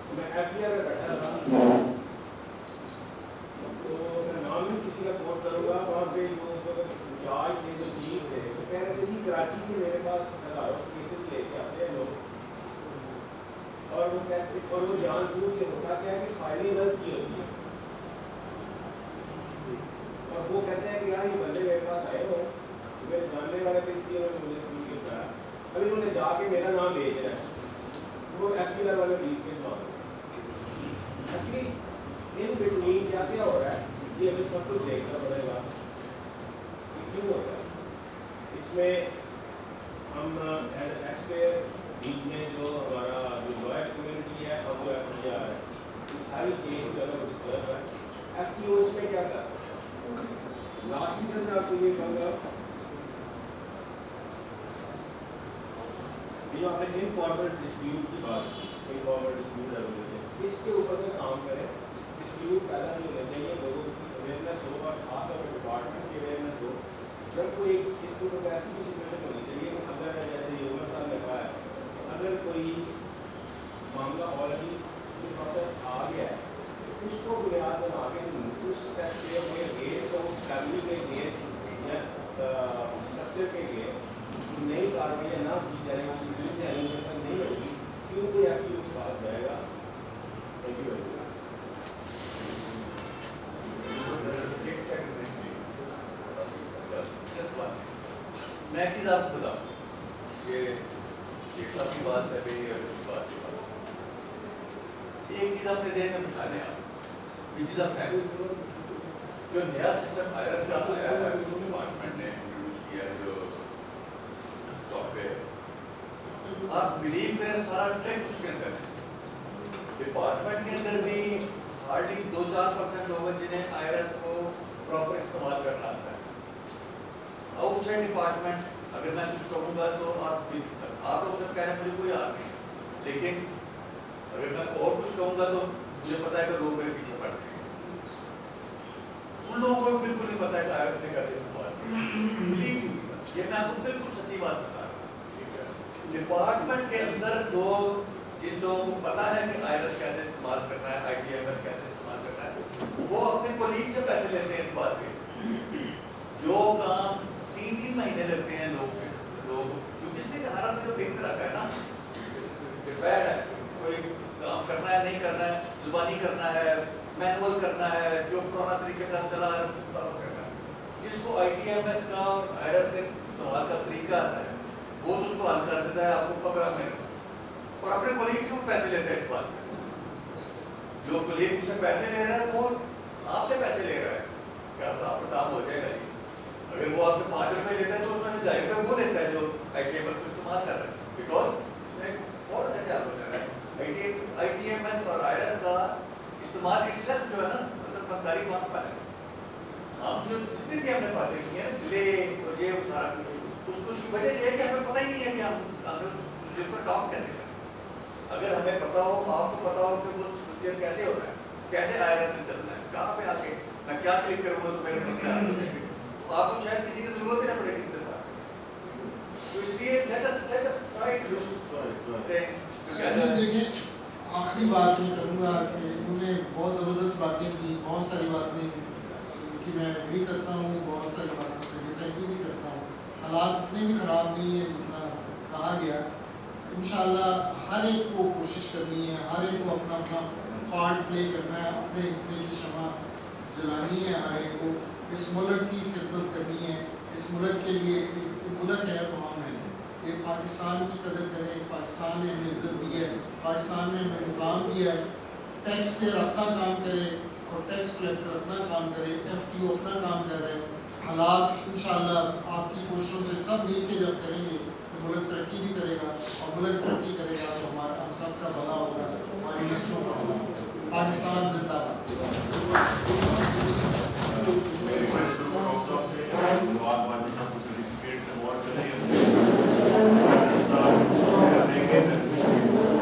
तो मैं FBR में बैठा था, तो मैं नाम भी किसी का कोट करूँगा, वहाँ पे जो इंचार्ज थे, जो चीफ थे, वो कह रहे थे जी कराची से मेरे पास हज़ारों केसेस लेके आते हैं लोग, और वो कहते और वो जानबूझ के होता क्या है कि फाइलें गलत की होती है, और वो कहते हैं कि यार ये बंदे मेरे पास आए हो, मेरे जानने वाले थे इसलिए उन्होंने मुझे कम्युनिकेट करा, अभी उन्होंने जाके मेरा नाम बेचना है, वो FBR वाले बीच के मांग एक्चुअली इन बिटवीन क्या क्या हो रहा है ये हमें सब कुछ देखना पड़ेगा कि क्यों हो रहा है। इसमें हम एक्सपेयर बीच में जो हमारा जो लॉयर कम्युनिटी है और जो FBR है, ये सारी चीज़ जो अगर डिस्टर्ब है, FTO इसमें क्या कर सकते हैं? लास्ट में मैं आपको ये कहूँगा, ये जो आपने इनफॉर्मल डिस्प्यूट की बात की, इनफॉर्मल डिस्प्यूट रेजोल्यूशन, इसके ऊपर में काम करें। डिस्प्यूट पैदा नहीं होना चाहिए, लोगों की अवेयरनेस हो और खासतौर पर डिपार्टमेंट की अवेयरनेस हो। जब कोई इसके ऊपर ऐसी भी सिचुएशन होनी चाहिए कि अगर जैसे योगा साहब ने कहा है, अगर कोई मामला ऑलरेडी प्रोसेस आ गया है तो उसको बुनियाद बना के उस स्टेप के अगेंस्ट तो उस फैमिली के अगेंस्ट या स्ट्रक्चर के अगेंस्ट नई कार्रवाई ना की जाएगी, नहीं होगी, क्यों कोई एक्टिव के पास जाएगा। Thank you very much. मैं एक चीज़ आपको बताऊँ कि एक साहब की बात है मेरी और उसकी बात के बाद एक चीज़ आपने ध्यान में बिठा लें, आप विच इज़ अ फैक्ट, जो नया सिस्टम वायरस का आया है जो डिपार्टमेंट ने इंट्रोड्यूस किया है, जो सॉफ्टवेयर, आप बिलीव करें सारा ट्रैक उसके अंदर है। डिपार्टमेंट के अंदर भी हार्डली 2-4% लोग हैं जिन्हें IRS को प्रॉपर इस्तेमाल करना आता है। आउटसाइड डिपार्टमेंट अगर मैं कुछ कहूँगा तो आप लोग सब कह रहे हैं मुझे कोई याद नहीं, लेकिन अगर मैं और कुछ कहूँगा तो मुझे पता है कि लोग मेरे पीछे पड़ गए। उन लोगों को बिल्कुल नहीं पता है कि IRS ने कैसे میں آپ کو بالکل سچی بات بتا رہا ہوں. ڈپارٹمنٹ کے اندر لوگ جن لوگوں کو پتا ہے کہ آئرس کیسے استعمال کرنا ہے, آئی ٹی ایم ایس کیسے استعمال کرنا ہے, وہ اپنے کولیگ سے پیسے لیتے ہیں اس بات پہ. جو کام 3 مہینے لگتے ہیں لوگ جس نے ہر آدمی کو دیکھ رکھا ہے نا, ریپیئر ہے, کوئی کام کرنا ہے نہیں کرنا ہے, زبانی کرنا ہے, مینول کرنا ہے, جو پرانا طریقہ کار چلا ہے اس کو کرنا ہے. جس کو آئی ٹی ایم ایس کا اور آئرس کے استعمال کا طریقہ آتا ہے وہ تو اس کو حل کر دیتا ہے آپ کو 15 منٹ, اور اپنے کولیگ سے وہ پیسے لیتے ہیں اس بات میں. جو کولیگ سے پیسے لے رہا ہے وہ آپ سے پیسے لے رہا ہے کہ آپ کا کام ہو جائے گا جی. اگر وہ آپ سے 5 روپے لیتا ہے تو اس میں سے 2.5 روپے وہ لیتا ہے جو آئی ٹی ایم ایس کو استعمال کر رہا ہے, بیکاز اس میں اور ایسے حل ہو جا رہا ہے. آئی ٹی ایم ایس اور آئرس کا استعمال اٹسیلف جو ہے نا اصل فنکاری وہاں پر ہے. ہم جو جتنے بھی ہم نے باتیں کی ہیں ڈیلے اور یہ سارا اس کو وجہ یہ ہے کہ ہمیں پتہ ہی نہیں ہے کہ ہم اس پر ٹاپ کیسے کریں. اگر ہمیں پتا ہو, آپ کو پتا ہو کہ وہ پروسیجر کیسے ہوتا ہے, کیسے آئرس میں چلنا ہے, کہاں پہ آ کے میں کیا کلک کروں گا تو میرے مسئلہ حل ہو جائیں گے, تو آپ کو شاید کسی کی ضرورت ہی نہ پڑے کسی طرح. تو اس لیے let us try to دیکھیں آخری بات میں کروں گا کہ انہوں نے بہت زبردست باتیں کی, بہت ساری باتیں کہ میں بھی کرتا ہوں, بہت ساری باتوں سے ڈس ایگری بھی کرتا ہوں. حالات اتنے بھی خراب نہیں ہیں جتنا کہا گیا. انشاءاللہ ہر ایک کو کوشش کرنی ہے, ہر ایک کو اپنا اپنا پارٹ پلے کرنا ہے, اپنے حصے کی شمع جلانی ہے, ہر ایک کو اس ملک کی خدمت کرنی ہے. اس ملک کے لیے ایک ملک ہے تو ہم ہیں. یہ پاکستان کی قدر کریں, پاکستان نے ہمیں عزت دی ہے, پاکستان نے ہمیں مقام دیا ہے. ٹیکس پیئر اپنا کام کرے اور ٹیکس کلیکٹر اپنا کام کرے, ایف ٹی او اپنا کام کر رہے ہیں. حالات انشاءاللہ آپ کی کوششوں سے سب مل کے جب کریں گے تو ملک ترقی بھی کرے گا, اور ملک ترقی کرے گا تو ہم سب کا بھلا ہوگا, ہماری نسلوں کا بھلا ہوگا. پاکستان زندہ باد.